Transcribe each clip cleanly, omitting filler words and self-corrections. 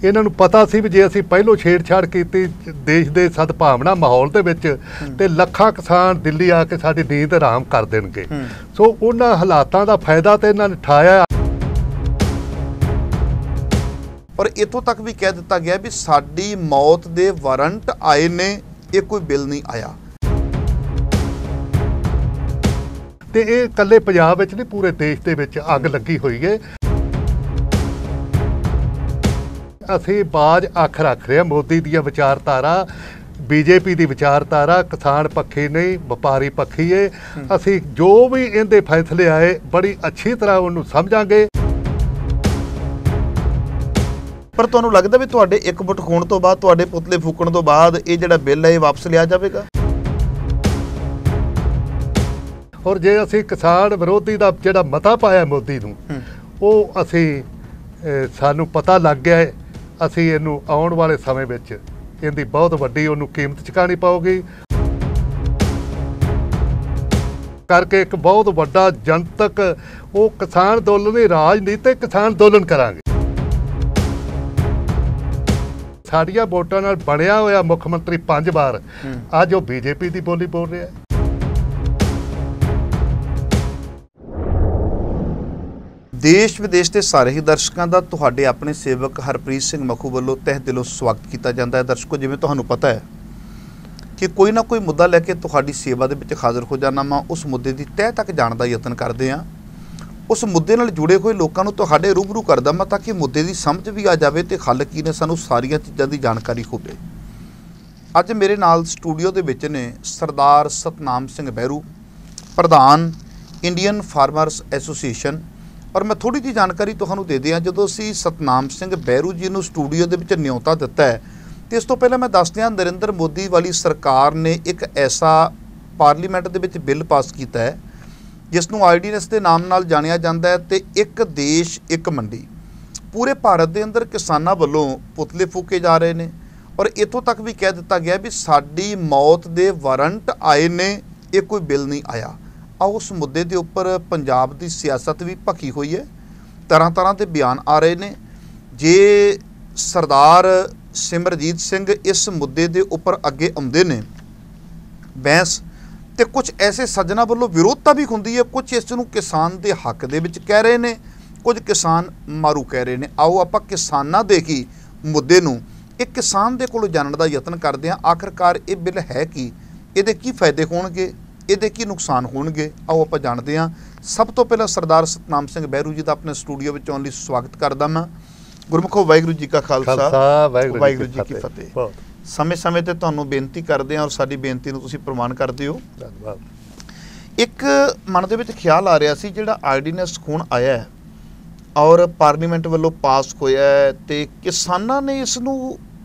ਇਹਨਾਂ ਨੂੰ ਪਤਾ ਸੀ ਵੀ ਜੇ ਅਸੀਂ ਪਹਿਲੋਂ ਛੇੜਛਾੜ ਕੀਤੀ ਦੇਸ਼ ਦੇ ਸਦਭਾਵਨਾ ਮਾਹੌਲ ਦੇ ਵਿੱਚ ਤੇ ਲੱਖਾਂ ਕਿਸਾਨ ਦਿੱਲੀ ਆ ਕੇ ਸਾਡੀ ਨੀਂਦ ਆਰਾਮ ਕਰ ਦੇਣਗੇ। ਸੋ ਉਹਨਾਂ ਹਾਲਾਤਾਂ ਦਾ ਫਾਇਦਾ ਤੇ ਇਹਨਾਂ ਨੇ ਉਠਾਇਆ। ਪਰ ਇੱਥੋਂ ਤੱਕ ਵੀ ਕਹਿ ਦਿੱਤਾ ਗਿਆ ਵੀ ਸਾਡੀ ਮੌਤ ਦੇ ਵਾਰੰਟ ਆਏ ਨੇ, ਇਹ ਕੋਈ ਬਿੱਲ ਨਹੀਂ ਆਇਆ। ਤੇ ਇਹ ਇਕੱਲੇ ਪੰਜਾਬ ਵਿੱਚ ਨਹੀਂ, ਪੂਰੇ ਦੇਸ਼ ਦੇ ਵਿੱਚ ਅੱਗ ਲੱਗੀ ਹੋਈ ਹੈ। ਅਸੀਂ ਬਾਜ ਅੱਖ ਰੱਖ ਰਹੇ ਹਾਂ ਮੋਦੀ ਦੀਆਂ ਵਿਚਾਰਧਾਰਾ, ਬੀਜੇਪੀ ਦੀ ਵਿਚਾਰਧਾਰਾ ਕਿਸਾਨ ਪੱਖੀ ਨਹੀਂ, ਵਪਾਰੀ ਪੱਖੀ ਹੈ। ਅਸੀਂ ਜੋ ਵੀ ਇਹਦੇ ਫੈਸਲੇ ਆਏ ਬੜੀ ਅੱਛੀ ਤਰ੍ਹਾਂ ਉਹਨੂੰ ਸਮਝਾਂਗੇ। ਪਰ ਤੁਹਾਨੂੰ ਲੱਗਦਾ ਵੀ ਤੁਹਾਡੇ ਇਕਮੁੱਠ ਹੋਣ ਤੋਂ ਬਾਅਦ, ਤੁਹਾਡੇ ਪੁਤਲੇ ਫੂਕਣ ਤੋਂ ਬਾਅਦ ਇਹ ਜਿਹੜਾ ਬਿੱਲ ਹੈ ਇਹ ਵਾਪਸ ਲਿਆ ਜਾਵੇਗਾ? ਔਰ ਜੇ ਅਸੀਂ ਕਿਸਾਨ ਵਿਰੋਧੀ ਦਾ ਜਿਹੜਾ ਮਤਾ ਪਾਇਆ ਮੋਦੀ ਨੂੰ, ਉਹ ਅਸੀਂ ਸਾਨੂੰ ਪਤਾ ਲੱਗ ਗਿਆ ਹੈ, ਅਸੀਂ ਇਹਨੂੰ ਆਉਣ ਵਾਲੇ ਸਮੇਂ ਵਿੱਚ ਇਹਦੀ ਬਹੁਤ ਵੱਡੀ ਉਹਨੂੰ ਕੀਮਤ ਚੁਕਾਉਣੀ ਪਊਗੀ। ਕਰਕੇ ਇੱਕ ਬਹੁਤ ਵੱਡਾ ਜਨਤਕ ਉਹ ਕਿਸਾਨ ਅੰਦੋਲਨ ਦੀ ਰਾਜਨੀਤਿਕ ਕਿਸਾਨ ਅੰਦੋਲਨ ਕਰਾਂਗੇ। ਸਾਡੀਆਂ ਵੋਟਾਂ ਨਾਲ ਬਣਿਆ ਹੋਇਆ ਮੁੱਖ ਮੰਤਰੀ 5 ਵਾਰ ਅੱਜ ਉਹ ਬੀਜੇਪੀ ਦੀ ਬੋਲੀ ਬੋਲ ਰਿਹਾ। ਦੇਸ਼ ਵਿਦੇਸ਼ ਦੇ ਸਾਰੇ ਹੀ ਦਰਸ਼ਕਾਂ ਦਾ ਤੁਹਾਡੇ ਆਪਣੇ ਸੇਵਕ ਹਰਪ੍ਰੀਤ ਸਿੰਘ ਮੱਖੂ ਵੱਲੋਂ ਤਹਿ ਦਿਲੋਂ ਸਵਾਗਤ ਕੀਤਾ ਜਾਂਦਾ ਹੈ। ਦਰਸ਼ਕੋ, ਜਿਵੇਂ ਤੁਹਾਨੂੰ ਪਤਾ ਹੈ ਕਿ ਕੋਈ ਨਾ ਕੋਈ ਮੁੱਦਾ ਲੈ ਕੇ ਤੁਹਾਡੀ ਸੇਵਾ ਦੇ ਵਿੱਚ ਹਾਜ਼ਰ ਹੋ ਜਾਣਾ ਵਾ, ਉਸ ਮੁੱਦੇ ਦੀ ਤਹਿ ਤੱਕ ਜਾਣ ਦਾ ਯਤਨ ਕਰਦੇ ਹਾਂ। ਉਸ ਮੁੱਦੇ ਨਾਲ ਜੁੜੇ ਹੋਏ ਲੋਕਾਂ ਨੂੰ ਤੁਹਾਡੇ ਰੂਬਰੂ ਕਰਦਾ ਮੈਂ, ਤਾਂ ਕਿ ਮੁੱਦੇ ਦੀ ਸਮਝ ਵੀ ਆ ਜਾਵੇ ਤੇ ਹੱਲ ਕੀ ਨੇ, ਸਾਨੂੰ ਸਾਰੀਆਂ ਚੀਜ਼ਾਂ ਦੀ ਜਾਣਕਾਰੀ ਹੋਵੇ। ਅੱਜ ਮੇਰੇ ਨਾਲ ਸਟੂਡੀਓ ਦੇ ਵਿੱਚ ਨੇ ਸਰਦਾਰ ਸਤਨਾਮ ਸਿੰਘ ਬਹਿਰੂ, ਪ੍ਰਧਾਨ ਇੰਡੀਅਨ ਫਾਰਮਰਸ ਐਸੋਸੀਏਸ਼ਨ। ਔਰ ਮੈਂ ਥੋੜੀ ਜਿਹੀ ਜਾਣਕਾਰੀ ਤੁਹਾਨੂੰ ਦੇ ਦਿਆਂ। ਜਦੋਂ ਅਸੀਂ ਸਤਨਾਮ ਸਿੰਘ ਬਹਿਰੂ ਜੀ ਨੂੰ ਸਟੂਡੀਓ ਦੇ ਵਿੱਚ ਨਿਯੋਤਾ ਦਿੱਤਾ ਹੈ ਤੇ ਇਸ ਤੋਂ ਪਹਿਲਾਂ ਮੈਂ ਦੱਸ ਦਿਆਂ, ਨਰਿੰਦਰ ਮੋਦੀ ਵਾਲੀ ਸਰਕਾਰ ਨੇ ਇੱਕ ਐਸਾ ਪਾਰਲੀਮੈਂਟ ਦੇ ਵਿੱਚ ਬਿੱਲ ਪਾਸ ਕੀਤਾ ਹੈ ਜਿਸ ਨੂੰ ਆਰਡੀਨੈਂਸ ਦੇ ਨਾਮ ਨਾਲ ਜਾਣਿਆ ਜਾਂਦਾ ਹੈ। ਤੇ ਇੱਕ ਦੇਸ਼ ਇੱਕ ਮੰਡੀ, ਪੂਰੇ ਭਾਰਤ ਦੇ ਅੰਦਰ ਕਿਸਾਨਾਂ ਵੱਲੋਂ ਪੁਤਲੇ ਫੂਕੇ ਜਾ ਰਹੇ ਨੇ। ਔਰ ਇੱਥੋਂ ਤੱਕ ਵੀ ਕਹਿ ਦਿੱਤਾ ਗਿਆ ਵੀ ਸਾਡੀ ਮੌਤ ਦੇ ਵਾਰੰਟ ਆਏ ਨੇ, ਇਹ ਕੋਈ ਬਿੱਲ ਨਹੀਂ ਆਇਆ। ਆਓ ਉਸ ਮੁੱਦੇ ਦੇ ਉੱਪਰ ਪੰਜਾਬ ਦੀ ਸਿਆਸਤ ਵੀ ਭਖੀ ਹੋਈ ਹੈ, ਤਰ੍ਹਾਂ ਤਰ੍ਹਾਂ ਦੇ ਬਿਆਨ ਆ ਰਹੇ ਨੇ। ਜੇ ਸਰਦਾਰ ਸਿਮਰਜੀਤ ਸਿੰਘ ਇਸ ਮੁੱਦੇ ਦੇ ਉੱਪਰ ਅੱਗੇ ਆਉਂਦੇ ਨੇ ਬਹਿਸ, ਤੇ ਕੁਝ ਐਸੇ ਸੱਜਣਾ ਵੱਲੋਂ ਵਿਰੋਧਤਾ ਵੀ ਹੁੰਦੀ ਹੈ। ਕੁਝ ਇਸ ਨੂੰ ਕਿਸਾਨ ਦੇ ਹੱਕ ਦੇ ਵਿੱਚ ਕਹਿ ਰਹੇ ਨੇ, ਕੁਝ ਕਿਸਾਨ ਮਾਰੂ ਕਹਿ ਰਹੇ ਨੇ। ਆਓ ਆਪਾਂ ਕਿਸਾਨਾਂ ਦੇ ਹੀ ਮੁੱਦੇ ਨੂੰ ਇੱਕ ਕਿਸਾਨ ਦੇ ਕੋਲੋਂ ਜਾਣਨ ਦਾ ਯਤਨ ਕਰਦੇ ਹਾਂ। ਆਖਰਕਾਰ ਇਹ ਬਿੱਲ ਹੈ ਕੀ, ਇਹਦੇ ਕੀ ਫਾਇਦੇ ਹੋਣਗੇ, ਇਹਦੇ ਕੀ ਨੁਕਸਾਨ ਹੋਣਗੇ, ਆਓ ਆਪਾਂ ਜਾਣਦੇ ਹਾਂ। ਸਭ ਤੋਂ ਪਹਿਲਾਂ ਸਰਦਾਰ ਸਤਨਾਮ ਸਿੰਘ ਬਹਿਰੂ ਜੀ ਦਾ ਆਪਣੇ ਸਟੂਡੀਓ ਵਿੱਚ ਆਉਣ ਲਈ ਸਵਾਗਤ ਕਰਦਾ ਮੈਂ। ਗੁਰਮੁਖੋ ਵਾਹਿਗੁਰੂ ਜੀ ਕਾ ਖਾਲਸਾ, ਵਾਹਿਗੁਰੂ ਜੀ ਕੀ ਫਤਿਹ। ਸਮੇਂ ਸਮੇਂ ਤੇ ਤੁਹਾਨੂੰ ਬੇਨਤੀ ਕਰਦੇ ਹਾਂ ਔਰ ਸਾਡੀ ਬੇਨਤੀ ਨੂੰ ਤੁਸੀਂ ਪ੍ਰਵਾਨ ਕਰਦੇ ਹੋ। ਇੱਕ ਮਨ ਦੇ ਵਿੱਚ ਖਿਆਲ ਆ ਰਿਹਾ ਸੀ, ਜਿਹੜਾ ਆਰਡੀਨੈਂਸ ਹੁਣ ਆਇਆ ਹੈ ਔਰ ਪਾਰਲੀਮੈਂਟ ਵੱਲੋਂ ਪਾਸ ਹੋਇਆ ਹੈ ਤੇ ਕਿਸਾਨਾਂ ਨੇ ਇਸ ਨੂੰ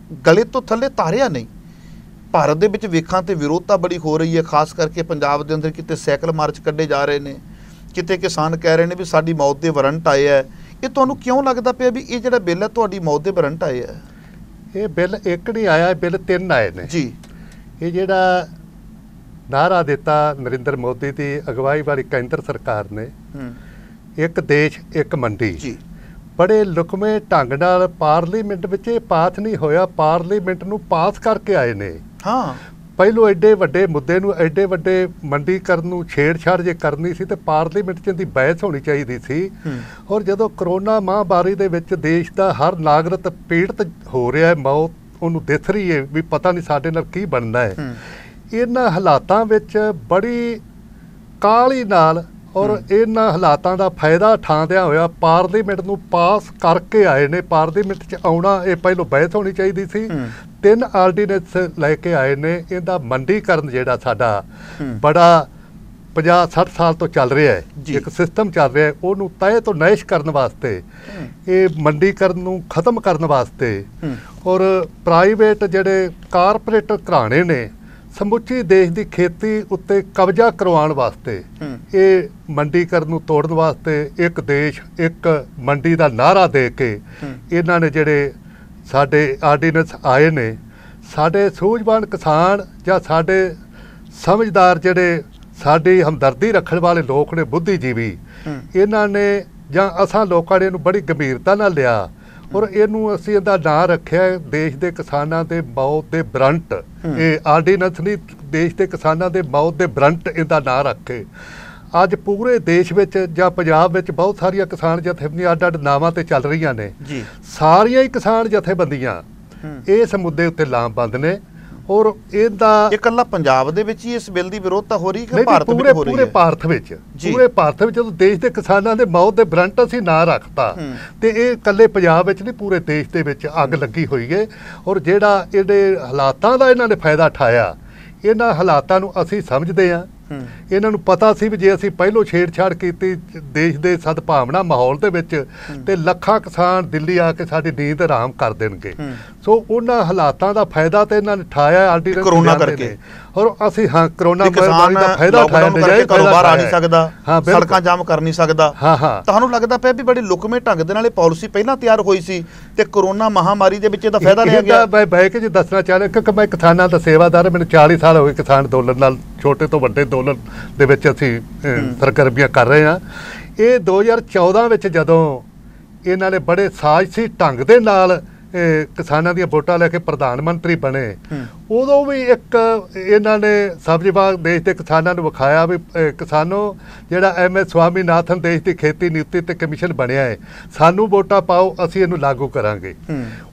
ਗਲੇ ਤੋਂ ਥੱਲੇ ਤਾਰਿਆ ਨਹੀਂ। ਭਾਰਤ ਦੇ ਵਿੱਚ ਵੇਖਾਂ ਤੇ ਵਿਰੋਧਤਾ ਬੜੀ ਹੋ ਰਹੀ ਹੈ, ਖਾਸ ਕਰਕੇ ਪੰਜਾਬ ਦੇ ਅੰਦਰ ਕਿਤੇ ਸਾਈਕਲ ਮਾਰਚ ਕੱਢੇ ਜਾ ਰਹੇ ਨੇ, ਕਿਤੇ ਕਿਸਾਨ ਕਹਿ ਰਹੇ ਨੇ ਵੀ ਸਾਡੀ ਮੌਤ ਦੇ ਵਾਰੰਟ ਆਏ ਹੈ। ਇਹ ਤੁਹਾਨੂੰ ਕਿਉਂ ਲੱਗਦਾ ਪਿਆ ਵੀ ਇਹ ਜਿਹੜਾ ਬਿੱਲ ਹੈ ਤੁਹਾਡੀ ਮੌਤ ਦੇ ਵਾਰੰਟ ਆਏ ਹੈ? ਇਹ ਬਿੱਲ ਇੱਕ ਨਹੀਂ ਆਇਆ, ਬਿੱਲ 3 ਆਏ ਨੇ ਜੀ। ਇਹ ਜਿਹੜਾ ਨਾਅਰਾ ਦਿੱਤਾ ਨਰਿੰਦਰ ਮੋਦੀ ਦੀ ਅਗਵਾਈ ਵਾਲੀ ਕੇਂਦਰ ਸਰਕਾਰ ਨੇ, ਇੱਕ ਦੇਸ਼ ਇੱਕ ਮੰਡੀ ਜੀ, ਬੜੇ ਲੁਕਵੇਂ ਢੰਗ ਨਾਲ ਪਾਰਲੀਮੈਂਟ ਵਿੱਚ ਇਹ ਪਾਸ ਨਹੀਂ ਹੋਇਆ, ਪਾਰਲੀਮੈਂਟ ਨੂੰ ਪਾਸ ਕਰਕੇ ਆਏ ਨੇ। ਹਾਂ, ਪਹਿਲੋਂ ਐਡੇ ਵੱਡੇ ਮੁੱਦੇ ਨੂੰ, ਐਡੇ ਵੱਡੇ ਮੰਡੀਕਰਨ ਨੂੰ ਛੇੜਛਾੜ ਜੇ ਕਰਨੀ ਸੀ ਤੇ ਪਾਰਲੀਮੈਂਟ 'ਚ ਇਹਦੀ ਬਹਿਸ ਹੋਣੀ ਚਾਹੀਦੀ ਸੀ। ਔਰ ਜਦੋਂ ਕਰੋਨਾ ਮਹਾਂਮਾਰੀ ਦੇ ਵਿੱਚ ਦੇਸ਼ ਦਾ ਹਰ ਨਾਗਰਿਕ ਪੀੜਤ ਹੋ ਰਿਹਾ ਹੈ, ਮੌਤ ਉਹਨੂੰ ਦਿਖ ਰਹੀ ਹੈ ਵੀ ਪਤਾ ਨਹੀਂ ਸਾਡੇ ਨਾਲ ਕੀ ਬਣਨਾ ਹੈ, ਇਹਨਾਂ ਹਾਲਾਤਾਂ ਵਿੱਚ ਬੜੀ ਕਾਹਲੀ ਨਾਲ ਔਰ ਇਹਨਾਂ ਹਾਲਾਤਾਂ ਦਾ ਫਾਇਦਾ ਉਠਾਉਂਦਿਆਂ ਹੋਇਆ ਪਾਰਲੀਮੈਂਟ ਨੂੰ ਪਾਸ ਕਰਕੇ ਆਏ ਨੇ। ਪਾਰਲੀਮੈਂਟ 'ਚ ਆਉਣਾ ਇਹ ਪਹਿਲੋਂ ਬਹਿਸ ਹੋਣੀ ਚਾਹੀਦੀ ਸੀ। 3 ਆਰਡੀਨੈਂਸ ਲੈ ਕੇ ਆਏ ਨੇ। ਇਹਦਾ ਮੰਡੀਕਰਨ ਜਿਹੜਾ ਸਾਡਾ ਬੜਾ 50-60 ਸਾਲ ਤੋਂ ਚੱਲ ਰਿਹਾ ਹੈ, ਇੱਕ ਸਿਸਟਮ ਚੱਲ ਰਿਹਾ ਹੈ, ਉਹਨੂੰ ਤਹਿ ਤੋਂ ਨੈਸ਼ ਕਰਨ ਵਾਸਤੇ, ਇਹ ਮੰਡੀਕਰਨ ਨੂੰ ਖਤਮ ਕਰਨ ਵਾਸਤੇ ਔਰ ਪ੍ਰਾਈਵੇਟ ਜਿਹੜੇ ਕਾਰਪੋਰੇਟ ਘਰਾਣੇ ਨੇ ਸਮੁੱਚੀ ਦੇਸ਼ ਦੀ ਖੇਤੀ ਉੱਤੇ ਕਬਜ਼ਾ ਕਰਵਾਉਣ ਵਾਸਤੇ, ਇਹ ਮੰਡੀਕਰਨ ਨੂੰ ਤੋੜਨ ਵਾਸਤੇ ਇੱਕ ਦੇਸ਼ ਇੱਕ ਮੰਡੀ ਦਾ ਨਾਅਰਾ ਦੇ ਕੇ ਇਹਨਾਂ ਨੇ ਜਿਹੜੇ ਸਾਡੇ ਆਰਡੀਨੈਂਸ ਆਏ ਨੇ। ਸਾਡੇ ਸੂਝਵਾਨ ਕਿਸਾਨ ਜਾਂ ਸਾਡੇ ਸਮਝਦਾਰ ਜਿਹੜੇ ਸਾਡੀ ਹਮਦਰਦੀ ਰੱਖਣ ਵਾਲੇ ਲੋਕ ਨੇ, ਬੁੱਧੀਜੀਵੀ, ਇਹਨਾਂ ਨੇ ਜਾਂ ਅਸਾਂ ਲੋਕਾਂ ਨੇ ਇਹਨੂੰ ਬੜੀ ਗੰਭੀਰਤਾ ਨਾਲ ਲਿਆ ਔਰ ਇਹਨੂੰ ਅਸੀਂ ਇਹਦਾ ਨਾਂ ਰੱਖਿਆ ਦੇਸ਼ ਦੇ ਕਿਸਾਨਾਂ ਦੇ ਮੌਤ ਦੇ ਬਰੰਟ। ਇਹ ਆਰਡੀਨੈਂਸ ਨਹੀਂ, ਦੇਸ਼ ਦੇ ਕਿਸਾਨਾਂ ਦੇ ਮੌਤ ਦੇ ਬਰੰਟ ਇਹਦਾ ਨਾਂ ਰੱਖ ਕੇ ਅੱਜ ਪੂਰੇ ਦੇਸ਼ ਵਿੱਚ ਜਾਂ ਪੰਜਾਬ ਵਿੱਚ ਬਹੁਤ ਸਾਰੀਆਂ ਕਿਸਾਨ ਜਥੇਬੰਦੀਆਂ ਅੱਡ-ਅੱਡ ਨਾਵਾਂ ਤੇ ਚੱਲ ਰਹੀਆਂ ਨੇ ਜੀ। ਸਾਰੀਆਂ ਹੀ ਕਿਸਾਨ ਜਥੇਬੰਦੀਆਂ ਇਸ ਮੁੱਦੇ ਉੱਤੇ ਲਾਮਬੰਦ ਨੇ। ਔਰ ਇਹਦਾ ਇਕੱਲਾ ਪੰਜਾਬ ਦੇ ਵਿੱਚ ਹੀ ਇਸ ਬਿੱਲ ਦੀ ਵਿਰੋਧਤਾ ਹੋ ਰਹੀ ਕਿ ਭਾਰਤ ਵਿੱਚ ਹੋ ਰਹੀ ਹੈ? ਪੂਰੇ ਭਾਰਤ ਵਿੱਚ, ਪੂਰੇ ਭਾਰਤ ਵਿੱਚ ਜਦੋਂ ਦੇਸ਼ ਦੇ ਕਿਸਾਨਾਂ ਦੇ ਮੌਤ ਦੇ ਬਰੰਟ ਅਸੀਂ ਨਾ ਰੱਖਤਾ ਤੇ ਇਹ ਇਕੱਲੇ ਪੰਜਾਬ ਵਿੱਚ ਨਹੀਂ, ਪੂਰੇ ਦੇਸ਼ ਦੇ ਵਿੱਚ ਅੱਗ ਲੱਗੀ ਹੋਈ ਹੈ। ਔਰ ਜਿਹੜਾ ਇਹਦੇ ਹਾਲਾਤਾਂ ਦਾ ਇਹਨਾਂ ਨੇ ਫਾਇਦਾ ਉਠਾਇਆ, ਇਹਨਾਂ ਹਾਲਾਤਾਂ ਨੂੰ ਅਸੀਂ ਸਮਝਦੇ ਹਾਂ। ਇਹਨਾਂ ਨੂੰ ਪਤਾ ਸੀ ਵੀ ਜੇ ਅਸੀਂ ਪਹਿਲੋਂ ਛੇੜਛਾੜ ਕੀਤੀ ਦੇਸ਼ ਦੇ ਸਦਭਾਵਨਾ ਮਾਹੌਲ ਦੇ ਵਿੱਚ ਤੇ ਲੱਖਾਂ ਕਿਸਾਨ ਦਿੱਲੀ ਆ ਕੇ ਸਾਡੀ ਨੀਂਦ ਆਰਾਮ ਕਰ ਦੇਣਗੇ। ਸੋ ਉਹਨਾਂ ਹਾਲਾਤਾਂ ਦਾ ਫਾਇਦਾ ਤੇ ਇਹਨਾਂ ਨੇ ਉਠਾਇਆ ਆਰਡੀਨੈਂਸ ਕਰੋਨਾ ਕਰਕੇ। ਔਰ ਅਸੀਂ ਕਰੋਨਾ ਮਹਾਮਾਰੀ ਦਾ ਫਾਇਦਾ ਉਠਾਇਆ, ਘਰੋਂ ਬਾਹਰ ਆ ਨਹੀਂ ਸਕਦਾ, ਸੜਕਾਂ ਜਾਮ ਕਰ ਨਹੀਂ ਸਕਦਾ। ਤੁਹਾਨੂੰ ਲੱਗਦਾ ਪਿਆ ਵੀ ਬੜੇ ਲੁਕਵੇਂ ਢੰਗ ਦੇ ਨਾਲ ਇਹ ਪਾਲਿਸੀ ਪਹਿਲਾਂ ਤਿਆਰ ਹੋਈ ਸੀ ਤੇ ਕਰੋਨਾ ਮਹਾਮਾਰੀ ਦੇ ਵਿੱਚ ਇਹਦਾ ਫਾਇਦਾ ਲਿਆ ਗਿਆ? ਮੈਂ ਬਹਿ ਕੇ ਜੀ ਦੱਸਣਾ ਚਾਹ ਰਿਹਾ ਕਿਉਂਕਿ ਮੈਂ ਕਿਸਾਨਾਂ ਦਾ ਸੇਵਾਦਾਰ, ਮੈਨੂੰ 40 ਸਾਲ ਹੋ ਗਏ ਕਿਸਾਨ ਅੰਦੋਲਨ ਨਾਲ, ਛੋਟੇ ਤੋਂ ਵੱਡੇ ਅੰਦੋਲਨ ਦੇ ਵਿੱਚ ਅਸੀਂ ਸਰਗਰਮੀਆਂ ਕਰ ਰਹੇ ਹਾਂ। ਇਹ 2014 ਵਿੱਚ ਜਦੋਂ ਇਹਨਾਂ ਨੇ ਬੜੇ ਸਾਜ਼ਸੀ ਢੰਗ ਦੇ ਨਾਲ ਕਿਸਾਨਾਂ ਦੀਆਂ ਵੋਟਾਂ ਲੈ ਕੇ ਪ੍ਰਧਾਨ ਮੰਤਰੀ ਬਣੇ, ਉਦੋਂ ਵੀ ਇੱਕ ਇਹਨਾਂ ਨੇ ਸਬਜ਼ੀ ਬਾਗ ਦੇਸ਼ ਦੇ ਕਿਸਾਨਾਂ ਨੂੰ ਵਿਖਾਇਆ ਵੀ ਕਿਸਾਨੋ ਜਿਹੜਾ MS ਸਵਾਮੀਨਾਥਨ ਦੇਸ਼ ਦੀ ਖੇਤੀ ਨੀਤੀ ਤੇ ਕਮਿਸ਼ਨ ਬਣਿਆ ਹੈ, ਸਾਨੂੰ ਵੋਟਾਂ ਪਾਓ, ਅਸੀਂ ਇਹਨੂੰ ਲਾਗੂ ਕਰਾਂਗੇ।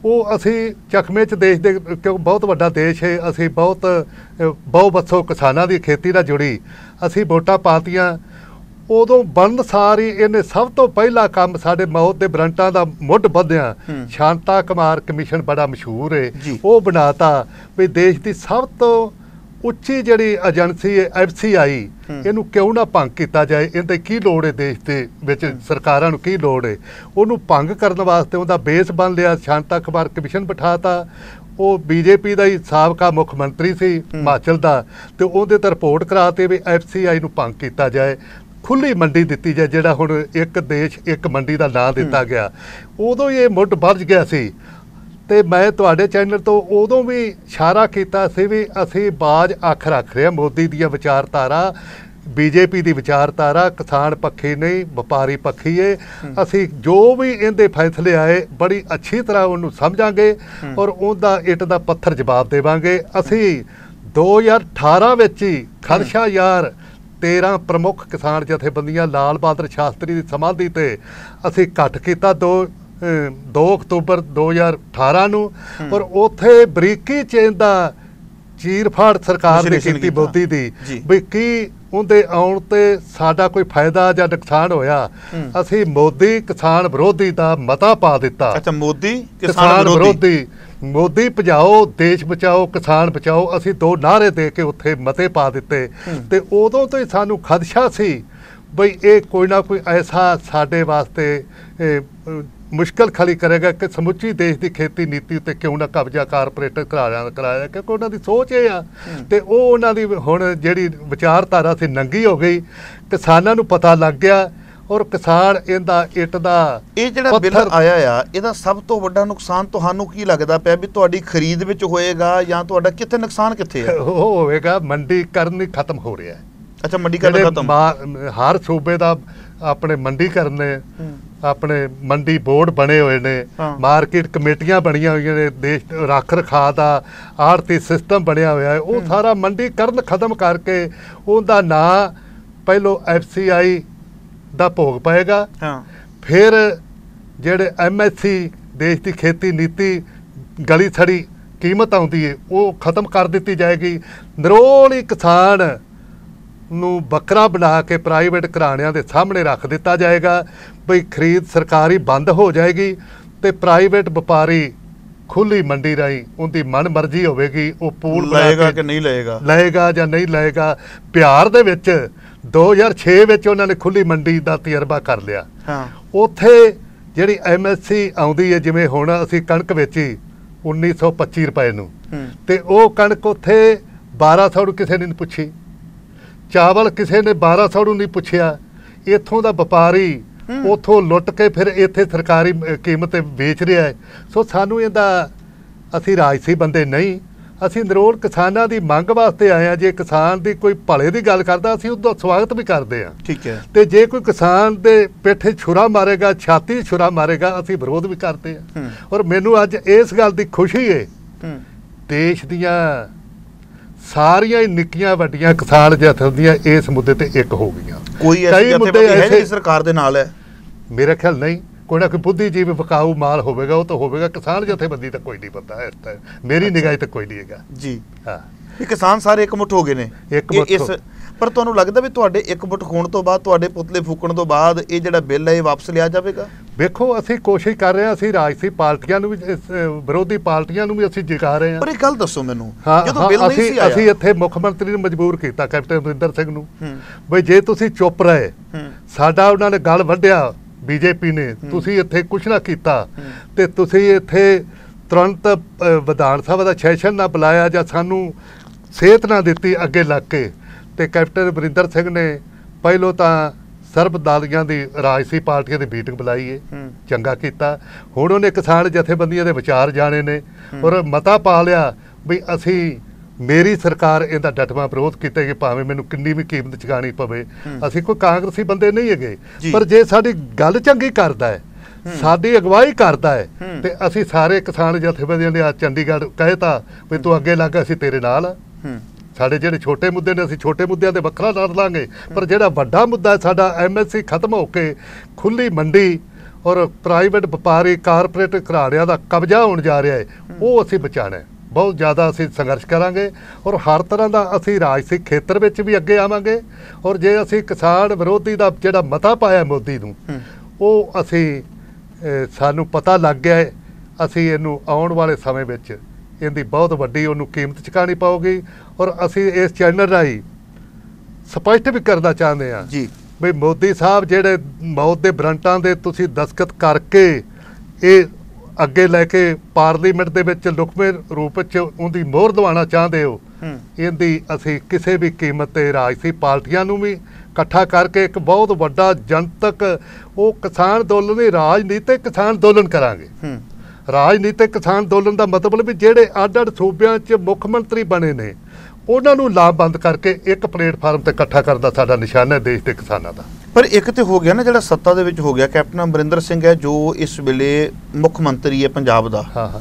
ਉਹ ਅਸੀਂ ਚਕਮੇ 'ਚ ਦੇਸ਼ ਦੇ, ਕਿਉਂਕਿ ਬਹੁਤ ਵੱਡਾ ਦੇਸ਼ ਹੈ, ਅਸੀਂ ਬਹੁ ਵੱਸੋ ਕਿਸਾਨਾਂ ਦੀ ਖੇਤੀ ਨਾਲ ਜੁੜੀ ਅਸੀਂ ਵੋਟਾਂ ਪਾਤੀਆਂ। ਉਦੋਂ ਬਣਨ ਸਾਰੀ ਇਹਨੇ ਸਭ ਤੋਂ ਪਹਿਲਾ ਕੰਮ ਸਾਡੇ ਮੌਤ ਦੇ ਬਰੰਟਾਂ ਦਾ ਮੁੱਢ ਬੱਧਿਆ ਸ਼ਾਂਤਾ ਕੁਮਾਰ ਕਮਿਸ਼ਨ, ਬੜਾ ਮਸ਼ਹੂਰ ਹੈ, ਉਹ ਬਣਾਤਾ ਵੀ ਦੇਸ਼ ਦੀ ਸਭ ਤੋਂ ਉੱਚੀ ਜਿਹੜੀ ਏਜੰਸੀ ਹੈ FCI, ਇਹਨੂੰ ਕਿਉਂ ਨਾ ਭੰਗ ਕੀਤਾ ਜਾਏ, ਇਹਦੇ ਕੀ ਲੋੜ ਹੈ, ਦੇਸ਼ ਦੇ ਵਿੱਚ ਸਰਕਾਰਾਂ ਨੂੰ ਕੀ ਲੋੜ ਹੈ। ਉਹਨੂੰ ਭੰਗ ਕਰਨ ਵਾਸਤੇ ਉਹਦਾ ਬੇਸ ਬਣ ਲਿਆ, ਸ਼ਾਂਤਾ ਕੁਮਾਰ ਕਮਿਸ਼ਨ ਬਿਠਾਤਾ। ਉਹ BJP ਦਾ ਹੀ ਸਾਬਕਾ ਮੁੱਖ ਮੰਤਰੀ ਸੀ ਹਿਮਾਚਲ ਦਾ, ਤੇ ਉਹਦੇ ਤੇ ਰਿਪੋਰਟ ਕਰਾਤੇ ਵੀ FCI ਨੂੰ ਭੰਗ ਕੀਤਾ ਜਾਏ, ਖੁੱਲੀ ਮੰਡੀ ਦਿੱਤੀ ਜਾਏ, ਜਿਹੜਾ ਹੁਣ ਇੱਕ ਦੇਸ਼ ਇੱਕ ਮੰਡੀ ਦਾ ਨਾਂ ਦਿੱਤਾ ਗਿਆ। ਉਦੋਂ ਹੀ ਇਹ ਮੁੱਢ ਵੱਜ ਗਿਆ ਸੀ। ਤੇ ਮੈਂ ਤੁਹਾਡੇ ਚੈਨਲ ਤੋਂ ਉਦੋਂ ਵੀ ਇਸ਼ਾਰਾ ਕੀਤਾ ਸੀ ਵੀ ਅਸੀਂ ਬਾਜ਼ ਅੱਖ ਰੱਖ ਰਹੇ ਹਾਂ ਮੋਦੀ ਦੀਆਂ ਵਿਚਾਰਧਾਰਾ, BJP ਦੀ ਵਿਚਾਰਧਾਰਾ ਕਿਸਾਨ ਪੱਖੀ ਨਹੀਂ, ਵਪਾਰੀ ਪੱਖੀ ਹੈ। ਅਸੀਂ ਜੋ ਵੀ ਇਹਦੇ ਫੈਸਲੇ ਆਏ ਬੜੀ ਅੱਛੀ ਤਰ੍ਹਾਂ ਉਹਨੂੰ ਸਮਝਾਂਗੇ ਔਰ ਉਹਦਾ ਇੱਟ ਦਾ ਪੱਥਰ ਜਵਾਬ ਦੇਵਾਂਗੇ। ਅਸੀਂ 2018 ਵਿੱਚ ਹੀ ਖਦਸ਼ਾ ਯਾਰ 13 ਪ੍ਰਮੁੱਖ ਕਿਸਾਨ ਜਥੇਬੰਦੀਆਂ ਲਾਲ ਬਹਾਦਰ ਸ਼ਾਸਤਰੀ ਦੀ ਸਮਾਧੀ ਤੇ ਅਸੀਂ ਇਕੱਠ ਕੀਤਾ 2 ਅਕਤੂਬਰ 2018 ਨੂੰ। ਔਰ ਉੱਥੇ ਬਰੀਕੀ ਚੇਂਜ ਦਾ ਚੀਰਫਾੜ ਸਰਕਾਰ ਨੇ ਕੀਤੀ ਮੋਦੀ ਦੀ ਵੀ ਕੀ ਉਹਦੇ ਆਉਣ ਤੇ ਸਾਡਾ ਕੋਈ ਫਾਇਦਾ ਜਾਂ ਨੁਕਸਾਨ ਹੋਇਆ। ਅਸੀਂ ਮੋਦੀ ਕਿਸਾਨ ਵਿਰੋਧੀ ਦਾ ਮਤਾ ਪਾ ਦਿੱਤਾ। ਅੱਛਾ, ਮੋਦੀ ਕਿਸਾਨ ਵਿਰੋਧੀ, ਮੋਦੀ ਭਜਾਓ ਦੇਸ਼ ਬਚਾਓ ਕਿਸਾਨ ਬਚਾਓ, ਅਸੀਂ 2 ਨਾਅਰੇ ਦੇ ਕੇ ਉੱਥੇ ਮਤੇ ਪਾ ਦਿੱਤੇ। ਤੇ ਉਦੋਂ ਤੋਂ ਹੀ ਸਾਨੂੰ ਖਦਸ਼ਾ ਸੀ ਬਈ ਇਹ ਕੋਈ ਨਾ ਕੋਈ ਐਸਾ ਸਾਡੇ ਵਾਸਤੇ ਮੁਸ਼ਕਲ ਖੜੀ ਕਰੇਗਾ ਕਿ ਸਮੁੱਚੀ ਦੇਸ਼ ਦੀ ਖੇਤੀ ਨੀਤੀ ਉੱਤੇ ਕਿਉਂ ਨਾ ਕਬਜ਼ਾ ਕਾਰਪੋਰੇਟ ਕਰਾਇਆ, ਕਿਉਂਕਿ ਉਹਨਾਂ ਦੀ ਸੋਚ ਇਹ ਆ। ਤੇ ਉਹ ਉਹਨਾਂ ਦੀ ਹੁਣ ਜਿਹੜੀ ਵਿਚਾਰਧਾਰਾ ਸੀ ਨੰਗੀ ਹੋ ਗਈ, ਕਿਸਾਨਾਂ ਨੂੰ ਪਤਾ ਲੱਗ ਗਿਆ। ਔਰ ਕਿਸਾਨ ਇਹਦਾ ਇੱਟ ਦਾ ਇਹ ਜਿਹੜਾ ਬਿੱਲ ਆਇਆ ਆ, ਇਹਦਾ ਸਭ ਤੋਂ ਵੱਡਾ ਨੁਕਸਾਨ ਤੁਹਾਨੂੰ ਕੀ ਲੱਗਦਾ ਪਿਆ ਵੀ ਤੁਹਾਡੀ ਖਰੀਦ ਵਿੱਚ ਹੋਏਗਾ ਜਾਂ ਤੁਹਾਡਾ ਕਿੱਥੇ ਨੁਕਸਾਨ ਕਿੱਥੇ ਹੈ? ਉਹ ਹੋਵੇਗਾ ਮੰਡੀਕਰਨ ਹੀ ਖਤਮ ਹੋ ਰਿਹਾ ਹੈ। ਅੱਛਾ, ਮੰਡੀਕਰਨ ਖਤਮ, ਹਰ ਸੂਬੇ ਦਾ ਆਪਣੇ ਮੰਡੀਕਰਨ ਨੇ, ਆਪਣੇ ਮੰਡੀ ਬੋਰਡ ਬਣੇ ਹੋਏ ਨੇ, ਮਾਰਕੀਟ ਕਮੇਟੀਆਂ ਬਣੀਆਂ ਹੋਈਆਂ ਨੇ, ਦੇਸ਼ ਰੱਖ ਰਖਾਅ ਦਾ ਆੜਤੀ ਸਿਸਟਮ ਬਣਿਆ ਹੋਇਆ ਹੈ। ਉਹ ਸਾਰਾ ਮੰਡੀਕਰਨ ਖਤਮ ਕਰਕੇ ਉਹਦਾ ਨਾਂ ਪਹਿਲੋਂ FCI ਦਾ ਭੋਗ ਪਏਗਾ। ਫਿਰ ਜਿਹੜੇ MSC ਦੇਸ਼ ਦੀ ਖੇਤੀ ਨੀਤੀ ਗਲੀ ਛੜੀ ਕੀਮਤ ਆਉਂਦੀ ਹੈ ਉਹ ਖਤਮ ਕਰ ਦਿੱਤੀ ਜਾਏਗੀ। ਨਿਰੋਲ ਹੀ ਕਿਸਾਨ ਨੂੰ ਬੱਕਰਾ ਬਣਾ ਕੇ ਪ੍ਰਾਈਵੇਟ ਘਰਾਣਿਆਂ ਦੇ ਸਾਹਮਣੇ ਰੱਖ ਦਿੱਤਾ ਜਾਏਗਾ ਬਈ ਖਰੀਦ ਸਰਕਾਰੀ ਬੰਦ ਹੋ ਜਾਏਗੀ ਤੇ ਪ੍ਰਾਈਵੇਟ ਵਪਾਰੀ ਖੁੱਲੀ ਮੰਡੀ ਰਾਹੀਂ ਉਹਦੀ ਮਨ ਮਰਜ਼ੀ ਹੋਵੇਗੀ, ਉਹ ਪੂਲ ਲਏਗਾ ਕਿ ਨਹੀਂ ਲਏਗਾ, ਲਏਗਾ ਜਾਂ ਨਹੀਂ ਲਏਗਾ। ਬਿਹਾਰ ਦੇ ਵਿੱਚ 2006 ਵਿੱਚ ਉਹਨਾਂ ਨੇ ਖੁੱਲੀ ਮੰਡੀ ਦਾ ਤਜਰਬਾ ਕਰ ਲਿਆ। ਉੱਥੇ ਜਿਹੜੀ MSC ਆਉਂਦੀ ਹੈ, ਜਿਵੇਂ ਹੁਣ ਅਸੀਂ ਕਣਕ ਵੇਚੀ 1925 ਰੁਪਏ ਨੂੰ, ਤੇ ਉਹ ਕਣਕ ਉੱਥੇ 1200 ਨੂੰ ਕਿਸੇ ਨੇ ਨਹੀਂ ਪੁੱਛੀ, ਚਾਵਲ ਕਿਸੇ ਨੇ 1200 ਨੂੰ ਨਹੀਂ ਪੁੱਛਿਆ। ਇੱਥੋਂ ਦਾ ਵਪਾਰੀ ਉੱਥੋਂ ਲੁੱਟ ਕੇ ਫਿਰ ਇੱਥੇ ਸਰਕਾਰੀ ਕੀਮਤ ਤੇ ਵੇਚ ਰਿਹਾ ਹੈ। ਸੋ ਸਾਨੂੰ ਇਹਦਾ, ਅਸੀਂ ਰਾਜਸੀ ਬੰਦੇ ਨਹੀਂ, ਅਸੀਂ ਨਿਰੋਲ ਕਿਸਾਨਾਂ ਦੀ ਮੰਗ ਵਾਸਤੇ ਆਏ ਹਾਂ। ਜੇ ਕਿਸਾਨ ਦੀ ਕੋਈ ਭਲੇ ਦੀ ਗੱਲ ਕਰਦਾ ਅਸੀਂ ਉਹਦਾ ਸਵਾਗਤ ਵੀ ਕਰਦੇ ਹਾਂ। ਠੀਕ ਹੈ। ਤੇ ਜੇ ਕੋਈ ਕਿਸਾਨ ਦੇ ਪਿੱਠੇ ਛੁਰਾ ਮਾਰੇਗਾ, ਛਾਤੀ ਛੁਰਾ ਮਾਰੇਗਾ, ਅਸੀਂ ਵਿਰੋਧ ਵੀ ਕਰਦੇ ਹਾਂ। ਔਰ ਮੈਨੂੰ ਅੱਜ ਇਸ ਗੱਲ ਦੀ ਖੁਸ਼ੀ ਹੈ, ਦੇਸ਼ ਦੀਆਂ ਸਾਰੀਆਂ ਹੀ ਨਿੱਕੀਆਂ ਵੱਡੀਆਂ ਕਿਸਾਨ ਜਥੇਬੰਦੀਆਂ ਇਸ ਮੁੱਦੇ ਤੇ ਇੱਕ ਹੋ ਗਈਆਂ। ਕੋਈ ਐਸੀ ਜਥੇਬੰਦੀ ਹੈ ਜਿਹੜੀ ਸਰਕਾਰ ਦੇ ਨਾਲ ਹੈ? ਮੇਰਾ ਖਿਆਲ ਨਹੀਂ। ਕੋਈ ਨਾ ਕੋਈ ਬੁੱਧੀਜੀਵੀ ਵਿਕਾਊ ਮਾਲ ਹੋਵੇਗਾ, ਉਹ ਤਾਂ ਹੋਵੇਗਾ। ਕਿਸਾਨ ਜਥੇਬੰਦੀ ਤਾਂ ਕੋਈ ਨਹੀਂ ਪਤਾ ਇਸ ਟਾਈਮ, ਮੇਰੀ ਨਿਗਾਹ ਤੇ ਕੋਈ ਨਹੀਂ ਹੈਗਾ ਜੀ। ਹਾਂ, ਇਹ ਕਿਸਾਨ ਸਾਰੇ ਇਕਮੁੱਠ ਹੋ ਗਏ ਨੇ ਇਸ। ਪਰ ਤੁਹਾਨੂੰ ਲੱਗਦਾ ਵੀ ਤੁਹਾਡੇ ਇਕਮੁੱਠ ਹੋਣ ਤੋਂ ਬਾਅਦ, ਤੁਹਾਡੇ ਪੁਤਲੇ ਫੂਕਣ ਤੋਂ ਬਾਅਦ ਇਹ ਜਿਹੜਾ ਬਿੱਲ ਹੈ ਇਹ ਵਾਪਸ ਲਿਆ ਜਾਵੇਗਾ? ਵੇਖੋ, ਅਸੀਂ ਕੋਸ਼ਿਸ਼ ਕਰ ਰਹੇ ਹਾਂ। ਅਸੀਂ ਰਾਜਸੀ ਪਾਰਟੀਆਂ ਨੂੰ ਵੀ, ਵਿਰੋਧੀ ਪਾਰਟੀਆਂ ਨੂੰ ਵੀ ਅਸੀਂ ਜਗਾ ਰਹੇ ਹਾਂ। ਪਰ ਇਹ ਗੱਲ ਦੱਸੋ ਮੈਨੂੰ, ਜਦੋਂ ਬਿੱਲ ਨਹੀਂ ਸੀ ਆਇਆ, ਅਸੀਂ ਇੱਥੇ ਮੁੱਖ ਮੰਤਰੀ ਨੂੰ ਮਜਬੂਰ ਕੀਤਾ, ਕੈਪਟਨ ਅਮਰਿੰਦਰ ਸਿੰਘ ਨੂੰ, ਬਈ ਜੇ ਤੁਸੀਂ ਚੁੱਪ ਰਹੇ, ਸਾਡਾ ਉਹਨਾਂ ਨੇ ਗਲ ਵੱਢਿਆ ਬੀਜੇਪੀ ਨੇ, ਤੁਸੀਂ ਇੱਥੇ ਕੁਛ ਨਾ ਕੀਤਾ ਤੇ ਤੁਸੀਂ ਇੱਥੇ ਤੁਰੰਤ ਵਿਧਾਨ ਸਭਾ ਦਾ ਸੈਸ਼ਨ ਨਾ ਬੁਲਾਇਆ ਜਾਂ ਸਾਨੂੰ ਸੇਧ ਨਾ ਦਿੱਤੀ ਅੱਗੇ ਲੱਗ ਕੇ, ਤੇ ਕੈਪਟਨ ਅਮਰਿੰਦਰ ਸਿੰਘ ਨੇ ਪਹਿਲੋਂ ਤਾਂ ਸਰਬਦਲੀਆਂ ਦੀ ਰਾਜਸੀ ਪਾਰਟੀਆਂ ਦੀ ਮੀਟਿੰਗ ਬੁਲਾਈ ਹੈ, ਚੰਗਾ ਕੀਤਾ। ਹੁਣ ਉਹਨੇ ਕਿਸਾਨ ਜਥੇਬੰਦੀਆਂ ਦੇ ਵਿਚਾਰ ਜਾਣੇ ਨੇ ਔਰ ਮਤਾ ਪਾ ਲਿਆ ਵੀ ਅਸੀਂ, ਮੇਰੀ ਸਰਕਾਰ ਇਹਦਾ ਡਟਵਾਂ ਵਿਰੋਧ ਕੀਤਾ ਕਿ ਭਾਵੇਂ ਮੈਨੂੰ ਕਿੰਨੀ ਵੀ ਕੀਮਤ ਚੁਕਾਣੀ ਪਵੇ। ਅਸੀਂ ਕੋਈ ਕਾਂਗਰਸੀ ਬੰਦੇ ਨਹੀਂ ਹੈਗੇ, ਪਰ ਜੇ ਸਾਡੀ ਗੱਲ ਚੰਗੀ ਕਰਦਾ ਹੈ, ਸਾਡੀ ਅਗਵਾਈ ਕਰਦਾ ਹੈ, ਤੇ ਅਸੀਂ ਸਾਰੇ ਕਿਸਾਨ ਜਥੇਬੰਦੀਆਂ ਨੇ ਅੱਜ ਚੰਡੀਗੜ੍ਹ ਕਹਿਤਾ ਵੀ ਤੂੰ ਅੱਗੇ ਲੱਗ, ਅਸੀਂ ਤੇਰੇ ਨਾਲ ਆ। ਸਾਡੇ ਜਿਹੜੇ ਛੋਟੇ ਮੁੱਦੇ ਨੇ, ਅਸੀਂ ਛੋਟੇ ਮੁੱਦਿਆਂ ਦੇ ਵੱਖਰਾ ਲੜ ਲਾਂਗੇ, ਪਰ ਜਿਹੜਾ ਵੱਡਾ ਮੁੱਦਾ ਸਾਡਾ MSC ਖਤਮ ਹੋ ਕੇ ਖੁੱਲੀ ਮੰਡੀ ਔਰ ਪ੍ਰਾਈਵੇਟ ਵਪਾਰੀ ਕਾਰਪੋਰੇਟ ਘਰਾਣਿਆਂ ਦਾ ਕਬਜ਼ਾ ਹੋਣ ਜਾ ਰਿਹਾ ਹੈ, ਉਹ ਅਸੀਂ ਬਚਾਉਣਾ ਹੈ। ਬਹੁਤ ਜ਼ਿਆਦਾ ਅਸੀਂ ਸੰਘਰਸ਼ ਕਰਾਂਗੇ ਔਰ ਹਰ ਤਰ੍ਹਾਂ ਦਾ ਅਸੀਂ ਰਾਜਸੀ ਖੇਤਰ ਵਿੱਚ ਵੀ ਅੱਗੇ ਆਵਾਂਗੇ। ਔਰ ਜੇ ਅਸੀਂ ਕਿਸਾਨ ਵਿਰੋਧੀ ਦਾ ਜਿਹੜਾ ਮਤਾ ਪਾਇਆ ਮੋਦੀ ਨੂੰ, ਉਹ ਅਸੀਂ, ਸਾਨੂੰ ਪਤਾ ਲੱਗ ਗਿਆ ਹੈ, ਅਸੀਂ ਇਹਨੂੰ ਆਉਣ ਵਾਲੇ ਸਮੇਂ ਵਿੱਚ ਇਹਦੀ ਬਹੁਤ ਵੱਡੀ ਉਹਨੂੰ ਕੀਮਤ ਚੁਕਾਉਣੀ ਪਊਗੀ। ਔਰ ਅਸੀਂ ਇਸ ਚੈਨਲ ਰਾਹੀਂ ਸਪਸ਼ਟ ਵੀ ਕਰਨਾ ਚਾਹੁੰਦੇ ਹਾਂ ਜੀ ਵੀ ਮੋਦੀ ਸਾਹਿਬ ਜਿਹੜੇ ਮੌਤ ਦੇ ਵਾਰੰਟਾਂ ਦੇ ਤੁਸੀਂ ਦਸਤਖਤ ਕਰਕੇ ਇਹ ਅੱਗੇ ਲੈ ਕੇ ਪਾਰਲੀਮੈਂਟ ਦੇ ਵਿੱਚ ਲੁਕਵੇਂ ਰੂਪ ਵਿੱਚ ਉਹਦੀ ਮੋਹਰ ਦਵਾਉਣਾ ਚਾਹੁੰਦੇ ਹੋ, ਇਹਦੀ ਅਸੀਂ ਕਿਸੇ ਵੀ ਕੀਮਤ ਤੇ ਰਾਜਸੀ ਪਾਰਟੀਆਂ ਨੂੰ ਵੀ ਇਕੱਠਾ ਕਰਕੇ ਇੱਕ ਬਹੁਤ ਵੱਡਾ ਜਨਤਕ ਉਹ ਕਿਸਾਨ ਅੰਦੋਲਨ ਦੀ ਰਾਜਨੀਤਿਕ ਕਿਸਾਨ ਅੰਦੋਲਨ ਕਰਾਂਗੇ। ਰਾਜਨੀਤਿਕ ਕਿਸਾਨ ਅੰਦੋਲਨ ਦਾ ਮਤਲਬ ਵੀ ਜਿਹੜੇ ਅੱਡ-ਅੱਡ ਸੂਬਿਆਂ 'ਚ ਮੁੱਖ ਮੰਤਰੀ ਬਣੇ ਨੇ ਉਹਨਾਂ ਨੂੰ ਲਾਮਬੰਦ ਕਰਕੇ ਇੱਕ ਪਲੇਟਫਾਰਮ ਤੇ ਇਕੱਠਾ ਕਰਨ ਦਾ ਸਾਡਾ ਨਿਸ਼ਾਨਾ ਹੈ ਦੇਸ਼ ਦੇ ਕਿਸਾਨਾਂ ਦਾ। ਪਰ ਇੱਕ ਤੇ ਹੋ ਗਿਆ ਨਾ, ਜਿਹੜਾ ਸੱਤਾ ਦੇ ਵਿੱਚ ਹੋ ਗਿਆ, ਕੈਪਟਨ ਅਮਰਿੰਦਰ ਸਿੰਘ ਹੈ ਜੋ ਇਸ ਵੇਲੇ ਮੁੱਖ ਮੰਤਰੀ ਹੈ ਪੰਜਾਬ ਦਾ।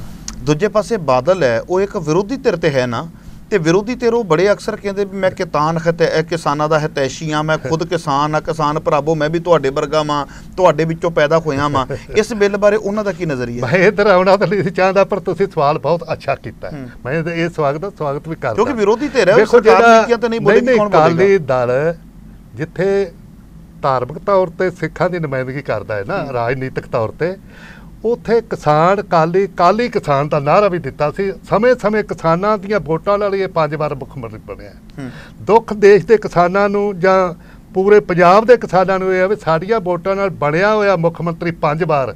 ਦੂਜੇ ਪਾਸੇ ਬਾਦਲ ਹੈ, ਉਹ ਇੱਕ ਵਿਰੋਧੀ ਧਿਰ ਤੇ ਹੈ ਨਾ, ਤੇ ਵਿਰੋਧੀ ਧਿਰ ਉਹ ਬੜੇ ਅਕਸਰ ਕਹਿੰਦੇ ਵੀ ਮੈਂ ਕਿਸਾਨਾਂ ਦਾ ਹਿਤੈਸ਼ੀ ਹਾਂ, ਮੈਂ ਖੁਦ ਕਿਸਾਨ ਆ, ਕਿਸਾਨ ਭਰਾਵੋ ਮੈਂ ਵੀ ਤੁਹਾਡੇ ਵਰਗਾ ਵਾਂ, ਤੁਹਾਡੇ ਵਿੱਚੋਂ ਪੈਦਾ ਹੋਇਆ ਵਾਂ। ਇਸ ਬਿੱਲ ਬਾਰੇ ਉਹਨਾਂ ਦਾ ਕੀ ਨਜ਼ਰੀਆ? ਮੈਂ ਇੱਧਰ ਆਉਣਾ ਤਾਂ ਨਹੀਂ ਚਾਹੁੰਦਾ, ਪਰ ਤੁਸੀਂ ਸਵਾਲ ਬਹੁਤ ਅੱਛਾ ਕੀਤਾ। ਮੈਂ ਇਹ ਸਵਾਗਤ ਵੀ ਕਰਦਾ, ਕਿਉਂਕਿ ਵਿਰੋਧੀ ਧਿਰ ਹੈ, ਸਰਕਾਰ ਨੀਤੀਆਂ ਤੇ ਨਹੀਂ ਬੋਲੇਗੀ। ਅਕਾਲੀ ਦਲ ਜਿੱਥੇ ਧਾਰਮਿਕ ਤੌਰ ਤੇ ਸਿੱਖਾਂ ਦੀ ਨੁਮਾਇੰਦਗੀ ਕਰਦਾ ਹੈ ਨਾ, ਰਾਜਨੀਤਿਕ ਤੌਰ ਤੇ, ਉੱਥੇ ਕਿਸਾਨ ਕਾਲੀ ਕਿਸਾਨ ਦਾ ਨਾਅਰਾ ਵੀ ਦਿੱਤਾ ਸੀ। ਸਮੇਂ ਕਿਸਾਨਾਂ ਦੀਆਂ ਵੋਟਾਂ ਨਾਲ ਇਹ 5 ਵਾਰ ਮੁੱਖ ਮੰਤਰੀ ਬਣਿਆ। ਦੁੱਖ ਦੇਸ਼ ਦੇ ਕਿਸਾਨਾਂ ਨੂੰ ਜਾਂ ਪੂਰੇ ਪੰਜਾਬ ਦੇ ਕਿਸਾਨਾਂ ਨੂੰ ਇਹ ਹੈ ਵੀ ਸਾਡੀਆਂ ਵੋਟਾਂ ਨਾਲ ਬਣਿਆ ਹੋਇਆ ਮੁੱਖ ਮੰਤਰੀ 5 ਵਾਰ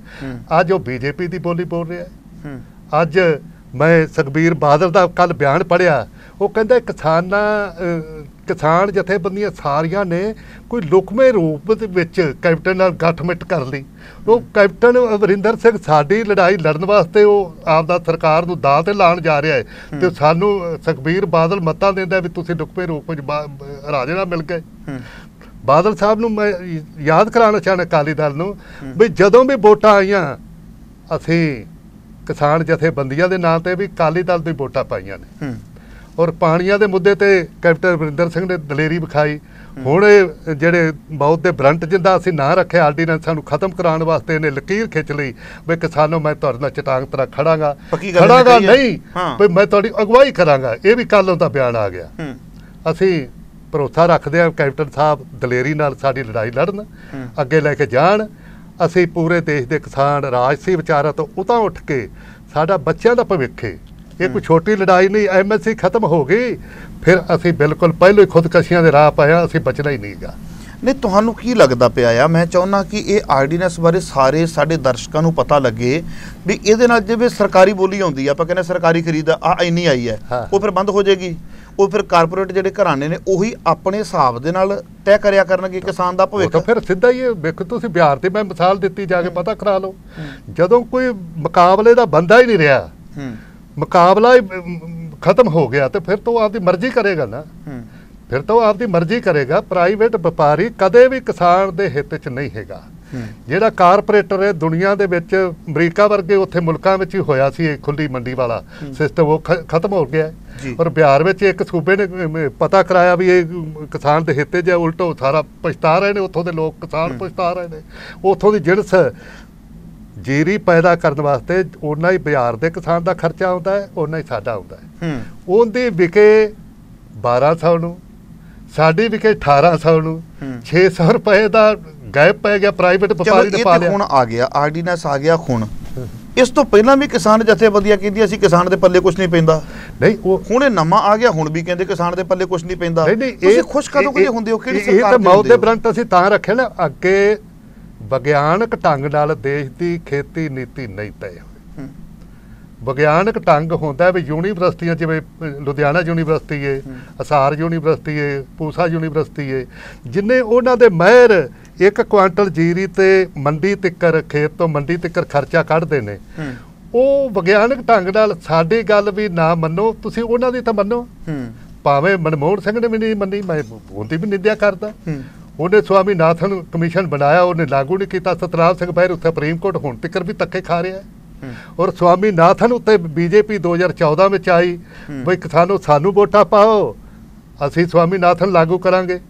ਅੱਜ ਉਹ BJP ਦੀ ਬੋਲੀ ਬੋਲ ਰਿਹਾ। ਅੱਜ ਮੈਂ ਸੁਖਬੀਰ ਬਾਦਲ ਦਾ ਕੱਲ ਬਿਆਨ ਪੜ੍ਹਿਆ, ਉਹ ਕਹਿੰਦਾ ਕਿਸਾਨ ਜਥੇਬੰਦੀਆਂ ਸਾਰੀਆਂ ਨੇ ਕੋਈ ਲੁਕਵੇਂ ਰੂਪ ਦੇ ਵਿੱਚ ਕੈਪਟਨ ਨਾਲ ਗੱਠਮਿੱਟ ਕਰ ਲਈ। ਉਹ ਕੈਪਟਨ ਅਮਰਿੰਦਰ ਸਿੰਘ ਸਾਡੀ ਲੜਾਈ ਲੜਨ ਵਾਸਤੇ ਉਹ ਆਪਦਾ ਸਰਕਾਰ ਨੂੰ ਦਾਅ ਤੇ ਲਾਉਣ ਜਾ ਰਿਹਾ ਹੈ, ਤੇ ਸਾਨੂੰ ਸੁਖਬੀਰ ਬਾਦਲ ਮਤਾਂ ਦਿੰਦਾ ਵੀ ਤੁਸੀਂ ਲੁਕਵੇਂ ਰੂਪ ਵਿੱਚ ਰਾਜੇ ਨਾਲ ਮਿਲ ਗਏ। ਬਾਦਲ ਸਾਹਿਬ ਨੂੰ ਮੈਂ ਯਾਦ ਕਰਾਉਣਾ ਚਾਹੁੰਦਾ ਅਕਾਲੀ ਦਲ ਨੂੰ ਵੀ ਜਦੋਂ ਵੀ ਵੋਟਾਂ ਆਈਆਂ ਅਸੀਂ ਕਿਸਾਨ ਜਥੇਬੰਦੀਆਂ ਦੇ ਨਾਂ ਤੇ ਵੀ ਅਕਾਲੀ ਦਲ ਦੀ ਵੋਟਾਂ ਪਾਈਆਂ ਨੇ। ਔਰ ਪਾਣੀਆਂ ਦੇ ਮੁੱਦੇ ਤੇ ਕੈਪਟਨ ਅਮਰਿੰਦਰ ਸਿੰਘ ਨੇ ਦਲੇਰੀ ਵਿਖਾਈ। ਹੁਣ ਇਹ ਜਿਹੜੇ ਮੌਤ ਦੇ ਵਾਰੰਟ ਜਿੰਦਾ ਅਸੀਂ ਨਾਂ ਰੱਖਿਆ ਆਰਡੀਨੈਂਸਾਂ ਨੂੰ ਖਤਮ ਕਰਾਉਣ ਵਾਸਤੇ ਇਹਨੇ ਲਕੀਰ ਖਿੱਚ ਲਈ ਵੀ ਕਿਸਾਨੋਂ ਮੈਂ ਤੁਹਾਡੇ ਨਾਲ ਚਟਾਂਗ ਤਰ੍ਹਾਂ ਖੜਾਂਗਾ ਨਹੀਂ ਵੀ ਮੈਂ ਤੁਹਾਡੀ ਅਗਵਾਈ ਕਰਾਂਗਾ। ਇਹ ਵੀ ਕੱਲ੍ਹ ਉਹਦਾ ਬਿਆਨ ਆ ਗਿਆ। ਅਸੀਂ ਭਰੋਸਾ ਰੱਖਦੇ ਹਾਂ ਕੈਪਟਨ ਸਾਹਿਬ ਦਲੇਰੀ ਨਾਲ ਸਾਡੀ ਲੜਾਈ ਲੜਨ, ਅੱਗੇ ਲੈ ਕੇ ਜਾਣ। ਅਸੀਂ ਪੂਰੇ ਦੇਸ਼ ਦੇ ਕਿਸਾਨ ਰਾਜਸੀ ਵਿਚਾਰਾਂ ਤੋਂ ਉਤਾਂ ਉੱਠ ਕੇ ਸਾਡਾ ਬੱਚਿਆਂ ਦਾ ਭਵਿੱਖ ਹੈ। ਇਹ ਕੋਈ ਛੋਟੀ ਲੜਾਈ ਨਹੀਂ। MSC ਖਤਮ ਹੋ ਗਈ, ਫਿਰ ਅਸੀਂ ਬਿਲਕੁਲ ਪਹਿਲੋਂ ਹੀ ਖੁਦਕਸ਼ੀਆਂ ਦੇ ਰਾਹ ਪਾਇਆ, ਅਸੀਂ ਬਚਣਾ ਹੀ ਨਹੀਂਗਾ। ਨਹੀਂ, ਤੁਹਾਨੂੰ ਕੀ ਲੱਗਦਾ ਪਿਆ ਆ? ਮੈਂ ਚਾਹੁੰਦਾ ਕਿ ਇਹ ਆਰਡੀਨੈਂਸ ਬਾਰੇ ਸਾਰੇ ਸਾਡੇ ਦਰਸ਼ਕਾਂ ਨੂੰ ਪਤਾ ਲੱਗੇ ਵੀ ਇਹਦੇ ਨਾਲ ਜਿਵੇਂ ਸਰਕਾਰੀ ਬੋਲੀ ਆਉਂਦੀ ਆ, ਆਪਾਂ ਕਹਿੰਦੇ ਸਰਕਾਰੀ ਖਰੀਦ ਇੰਨੀ ਆਈ ਹੈ, ਉਹ ਫਿਰ ਬੰਦ ਹੋ ਜਾਏਗੀ। ਉਹ ਫਿਰ ਕਾਰਪੋਰੇਟ ਜਿਹੜੇ ਘਰਾਣੇ ਨੇ ਉਹੀ ਆਪਣੇ ਹਿਸਾਬ ਦੇ ਨਾਲ ਤੈਅ ਕਰਿਆ ਕਰਨਗੇ ਕਿਸਾਨ ਦਾ ਭਵਿੱਖ। ਫਿਰ ਸਿੱਧਾ ਹੀ ਵੇਖੋ, ਤੁਸੀਂ ਬਿਹਾਰ ਤੇ ਮੈਂ ਮਿਸਾਲ ਦਿੱਤੀ, ਜਾ ਕੇ ਪਤਾ ਕਰਾ ਲਓ। ਜਦੋਂ ਕੋਈ ਮੁਕਾਬਲੇ ਦਾ ਬੰਦਾ ਹੀ ਨਹੀਂ ਰਿਹਾ, ਮੁਕਾਬਲਾ खत्म हो गया तो फिर तो वो आपकी मर्जी करेगा ना, फिर तो आपकी मर्जी करेगा। प्राइवेट व्यापारी कदे भी किसान के हित च नहीं हैगा। ਜਿਹੜਾ ਕਾਰਪੋਰੇਟਰ ਹੈ ਦੁਨੀਆ ਦੇ ਵਿੱਚ ਅਮਰੀਕਾ ਵਰਗੇ ਉੱਥੇ ਮੁਲਕਾਂ ਵਿੱਚ ਹੀ ਹੋਇਆ ਸੀ ਇਹ ਖੁੱਲੀ ਮੰਡੀ ਵਾਲਾ ਸਿਸਟਮ, ਉਹ ਖਤਮ ਹੋ ਗਿਆ ਔਰ ਬਿਹਾਰ ਵਿੱਚ ਇੱਕ ਸੂਬੇ ਨੇ ਪਤਾ ਕਰਾਇਆ ਵੀ ਇਹ ਕਿਸਾਨ ਦੇ ਹਿੱਤੇ ਜਾਂ ਉਲਟੋ ਸਾਰਾ ਪਛਤਾ ਰਹੇ ਨੇ, ਉੱਥੋਂ ਦੇ ਲੋਕ ਕਿਸਾਨ ਪਛਤਾ ਰਹੇ ਨੇ। ਉੱਥੋਂ ਦੀ ਜਿਣਸ ਜੀਰੀ ਪੈਦਾ ਕਰਨ ਵਾਸਤੇ ਓਨਾ ਹੀ ਬਿਹਾਰ ਦੇ ਕਿਸਾਨ ਦਾ ਖਰਚਾ ਆਉਂਦਾ ਹੈ, ਓਨਾ ਹੀ ਸਾਡਾ ਆਉਂਦਾ ਹੈ। ਉਹਦੀ ਵਿਕੇ 1200 ਨੂੰ, ਸਾਡੀ ਵਿਕੇ 1800 ਨੂੰ, 600 ਰੁਪਏ ਦਾ ਗੈਪ ਪੈ ਗਿਆ ਪ੍ਰਾਈਵੇਟ ਵਪਾਰੀ ਨੇ ਪਾ ਲਿਆ। ਹੁਣ ਆ ਗਿਆ ਆਰਡੀਨੈਂਸ ਆ ਗਿਆ ਹੁਣ, ਇਸ ਤੋਂ ਪਹਿਲਾਂ ਵੀ ਕਿਸਾਨ ਜਥੇਬੰਦੀਆਂ ਕਹਿੰਦੀਆਂ ਸੀ ਕਿਸਾਨ ਦੇ ਪੱਲੇ ਕੁਝ ਨਹੀਂ ਪੈਂਦਾ, ਨਹੀਂ ਉਹ ਹੁਣ ਇਹ ਨਵਾਂ ਆ ਗਿਆ, ਹੁਣ ਵੀ ਕਹਿੰਦੇ ਕਿਸਾਨ ਦੇ ਪੱਲੇ ਕੁਝ ਨਹੀਂ ਪੈਂਦਾ। ਤੁਸੀਂ ਖੁਸ਼ ਕਦੋਂ ਕਦੇ ਹੁੰਦੇ ਹੋ? ਕਿਹੜੀ ਸਰਕਾਰ? ਇਹ ਤਾਂ ਮੌਤ ਦੇ ਬਰੰਟ ਅਸੀਂ ਤਾਂ ਰੱਖਿਆ ਨਾ, ਅੱਗੇ ਵਿਗਿਆਨਕ ਢੰਗ ਨਾਲ ਦੇਸ਼ ਦੀ ਖੇਤੀ ਨੀਤੀ ਨਹੀਂ ਤੈਅ ਹੋਈ। ਵਿਗਿਆਨਕ ਢੰਗ ਹੁੰਦਾ ਵੀ ਯੂਨੀਵਰਸਿਟੀਆਂ ਜਿਵੇਂ ਲੁਧਿਆਣਾ ਯੂਨੀਵਰਸਿਟੀ ਹੈ, ਹਿਸਾਰ ਯੂਨੀਵਰਸਿਟੀ ਹੈ, ਪੂਸਾ ਯੂਨੀਵਰਸਿਟੀ ਹੈ, ਜਿੰਨੇ ਉਹਨਾਂ ਦੇ ਮਾਹਿਰ 1 ਕੁਆਂਟਲ ਜੀਰੀ ਤੇ ਮੰਡੀ ਤਿੱਕਰ, ਖੇਤ ਤੋਂ ਮੰਡੀ ਤਿੱਕਰ ਖਰਚਾ ਕੱਢਦੇ ਨੇ, ਉਹ ਵਿਗਿਆਨਕ ਢੰਗ ਨਾਲ ਸਾਡੀ ਗੱਲ ਵੀ ਨਾ ਮੰਨੋ, ਤੁਸੀਂ ਉਹਨਾਂ ਦੀ ਤਾਂ ਮੰਨੋ। ਭਾਵੇਂ ਮਨਮੋਹਨ ਸਿੰਘ ਨੇ ਵੀ ਨਹੀਂ ਮੰਨੀ, ਮੈਂ ਉਹਦੀ ਵੀ ਨਿੰਦਿਆ ਕਰਦਾ। ਉਹਨੇ ਸਵਾਮੀਨਾਥਨ ਕਮਿਸ਼ਨ ਬਣਾਇਆ, ਉਹਨੇ ਲਾਗੂ ਨਹੀਂ ਕੀਤਾ। ਸਤਨਾਮ ਸਿੰਘ ਬਹਿਰੂ ਸੁਪਰੀਮ ਕੋਰਟ ਹੁਣ ਤੱਕ ਵੀ ਧੱਕੇ ਖਾ ਰਿਹਾ ਹੈ। ਔਰ ਸਵਾਮੀਨਾਥਨ ਉੱਤੇ ਬੀਜੇਪੀ 2014 ਵਿੱਚ ਆਈ ਬਈ ਕਿਸਾਨੋ ਸਾਨੂੰ ਵੋਟਾਂ ਪਾਓ, ਅਸੀਂ ਸਵਾਮੀਨਾਥਨ ਲਾਗੂ ਕਰਾਂਗੇ।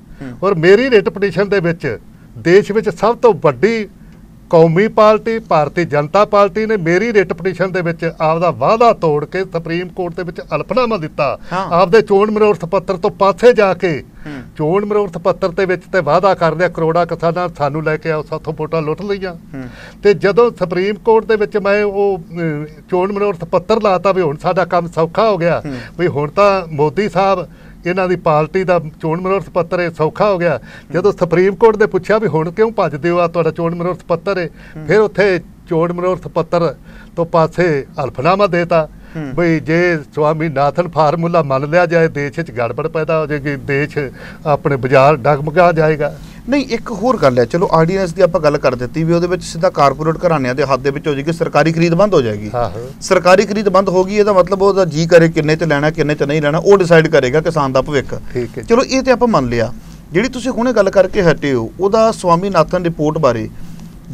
ਔਰ ਮੇਰੀ ਰਿਟ ਪਟੀਸ਼ਨ ਦੇ ਵਿੱਚ ਦੇਸ਼ ਵਿੱਚ ਸਭ ਤੋਂ ਵੱਡੀ ਕੌਮੀ ਪਾਰਟੀ ਭਾਰਤੀ ਜਨਤਾ ਪਾਰਟੀ ਨੇ ਮੇਰੀ ਰਿਟ ਪਟੀਸ਼ਨ ਦੇ ਵਿੱਚ ਆਪਦਾ ਵਾਅਦਾ ਤੋੜ ਕੇ ਸੁਪਰੀਮ ਕੋਰਟ ਦੇ ਵਿੱਚ ਹਲਫਨਾਮਾ ਦਿੱਤਾ, ਆਪਦੇ ਚੋਣ ਮਨੋਰਥ ਪੱਤਰ ਤੋਂ ਪਾਸੇ ਜਾ ਕੇ ਚੋਣ ਮਨੋਰਥ ਪੱਤਰ ਦੇ ਵਿੱਚ ਤੇ ਵਾਅਦਾ ਕਰਦੇ ਕਰੋੜਾ ਕਿਸਾਨਾਂ ਸਾਨੂੰ ਲੈ ਕੇ ਆਓ, ਸਾਥੋਂ ਵੋਟਾਂ ਲੁੱਟ ਲਈਆਂ। ਤੇ ਜਦੋਂ ਸੁਪਰੀਮ ਕੋਰਟ ਦੇ ਵਿੱਚ ਮੈਂ ਉਹ ਚੋਣ ਮਨੋਰਥ ਪੱਤਰ ਲਾਤਾ ਵੀ ਹੁਣ ਸਾਡਾ ਕੰਮ ਸੌਖਾ ਹੋ ਗਿਆ, ਵੀ ਹੁਣ ਤਾਂ ਮੋਦੀ ਸਾਹਿਬ ਇਹਨਾਂ ਦੀ ਪਾਰਟੀ ਦਾ ਚੋਣ ਮਨੋਰਥ ਪੱਤਰ ਹੈ ਸੌਖਾ ਹੋ ਗਿਆ। ਜਦੋਂ ਸੁਪਰੀਮ ਕੋਰਟ ਦੇ ਪੁੱਛਿਆ ਵੀ ਹੁਣ ਕਿਉਂ ਭੱਜਦੇ ਹੋ, ਆ ਤੁਹਾਡਾ ਚੋਣ ਮਨੋਰਥ ਪੱਤਰ ਹੈ, ਫਿਰ ਉੱਥੇ ਚੋਣ ਮਨੋਰਥ ਪੱਤਰ ਤੋਂ ਪਾਸੇ ਹਲਫਨਾਮਾ ਦੇਤਾ ਬਈ ਜੇ ਸਵਾਮੀਨਾਥਨ ਫਾਰਮੂਲਾ ਮੰਨ ਲਿਆ ਜਾਏ ਦੇਸ਼ 'ਚ ਗੜਬੜ ਪੈਦਾ ਹੋ ਜਾਏਗੀ, ਦੇਸ਼ ਆਪਣੇ ਬਾਜ਼ਾਰ ਡਗਮਗਾ ਜਾਏਗਾ। ਨਹੀਂ, ਇੱਕ ਹੋਰ ਗੱਲ ਹੈ, ਚਲੋ ਆਰਡੀਨੈਂਸ ਦੀ ਆਪਾਂ ਗੱਲ ਕਰ ਦਿੱਤੀ ਵੀ ਉਹਦੇ ਵਿੱਚ ਸਿੱਧਾ ਕਾਰਪੋਰੇਟ ਘਰਾਣਿਆਂ ਦੇ ਹੱਥ ਦੇ ਵਿੱਚ ਹੋ ਜਾਏਗੀ, ਸਰਕਾਰੀ ਖਰੀਦ ਬੰਦ ਹੋ ਜਾਏਗੀ। ਸਰਕਾਰੀ ਖਰੀਦ ਬੰਦ ਹੋ ਗਈ, ਇਹਦਾ ਮਤਲਬ ਉਹਦਾ ਜੀ ਕਰੇ ਕਿੰਨੇ 'ਚ ਲੈਣਾ ਕਿੰਨੇ 'ਚ ਨਹੀਂ ਲੈਣਾ ਉਹ ਡਿਸਾਈਡ ਕਰੇਗਾ ਕਿਸਾਨ ਦਾ ਭਵਿੱਖ। ਚਲੋ ਇਹ ਤੇ ਆਪਾਂ ਮੰਨ ਲਿਆ। ਜਿਹੜੀ ਤੁਸੀਂ ਹੁਣੇ ਗੱਲ ਕਰਕੇ ਹਟੇ ਹੋ ਉਹਦਾ ਸਵਾਮੀਨਾਥਨ ਰਿਪੋਰਟ ਬਾਰੇ,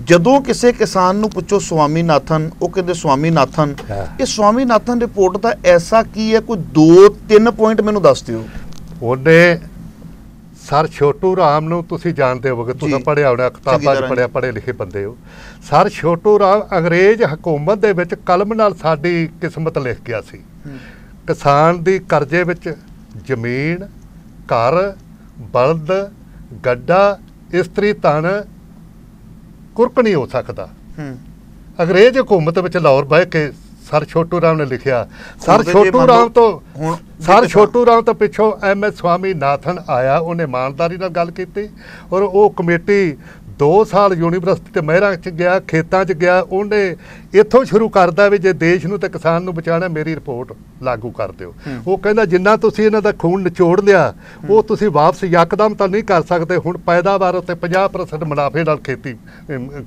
ਜਦੋਂ ਕਿਸੇ ਕਿਸਾਨ ਨੂੰ ਪੁੱਛੋ ਸਵਾਮੀਨਾਥਨ, ਉਹ ਕਹਿੰਦੇ ਸਵਾਮੀਨਾਥਨ, ਇਹ ਸਵਾਮੀਨਾਥਨ ਰਿਪੋਰਟ ਦਾ ਐਸਾ ਕੀ ਹੈ? ਕੋਈ 2-3 ਪੁਆਇੰਟ ਮੈਨੂੰ ਦੱਸ ਦਿਓ। ਉਹਨੇ ਸਰ ਛੋਟੂ ਰਾਮ ਨੂੰ ਤੁਸੀਂ ਜਾਣਦੇ ਹੋਵੋਗੇ, ਤੁਸੀਂ ਪੜ੍ਹਿਆ ਹੋਣਾ, ਕਿਤਾਬਾਂ 'ਚ ਪੜ੍ਹਿਆ, ਪੜ੍ਹੇ ਲਿਖੇ ਬੰਦੇ ਹੋ। ਸਰ ਛੋਟੂ ਰਾਮ ਅੰਗਰੇਜ਼ ਹਕੂਮਤ ਦੇ ਵਿੱਚ ਕਲਮ ਨਾਲ ਸਾਡੀ ਕਿਸਮਤ ਲਿਖ ਗਿਆ ਸੀ। ਕਿਸਾਨ ਦੀ ਕਰਜ਼ੇ ਵਿੱਚ ਜ਼ਮੀਨ, ਘਰ, ਬਲਦ, ਗੱਡਾ, ਇਸਤਰੀ ਧਨ ਕੁਰਕ ਨਹੀਂ ਹੋ ਸਕਦਾ। ਅੰਗਰੇਜ਼ ਹਕੂਮਤ ਵਿੱਚ ਲਾਹੌਰ ਬਹਿ ਕੇ ਸਰ ਛੋਟੂ ਰਾਮ ਨੇ ਲਿਖਿਆ। ਸਰ ਛੋਟੂ ਰਾਮ ਤੋਂ ਪਿੱਛੋਂ MS ਸਵਾਮੀਨਾਥਨ ਆਇਆ, ਉਹਨੇ ਇਮਾਨਦਾਰੀ ਨਾਲ ਗੱਲ ਕੀਤੀ ਔਰ ਉਹ ਕਮੇਟੀ 2 ਸਾਲ ਯੂਨੀਵਰਸਿਟੀ ਤੇ ਮਹਿਰਾਂ 'ਚ ਗਿਆ, ਖੇਤਾਂ 'ਚ ਗਿਆ। ਉਹਨੇ ਇੱਥੋਂ ਸ਼ੁਰੂ ਕਰਦਾ ਵੀ ਜੇ ਦੇਸ਼ ਨੂੰ ਤੇ ਕਿਸਾਨ ਨੂੰ ਬਚਾਉਣਾ ਮੇਰੀ ਰਿਪੋਰਟ ਲਾਗੂ ਕਰ ਦਿਓ। ਉਹ ਕਹਿੰਦਾ ਜਿੰਨਾ ਤੁਸੀਂ ਇਹਨਾਂ ਦਾ ਖੂਨ ਨਿਚੋੜ ਲਿਆ ਉਹ ਤੁਸੀਂ ਵਾਪਸ ਯਕਦਮ ਤਾਂ ਨਹੀਂ ਕਰ ਸਕਦੇ, ਹੁਣ ਪੈਦਾਵਾਰ ਉੱਤੇ 50% ਮੁਨਾਫੇ ਨਾਲ ਖੇਤੀ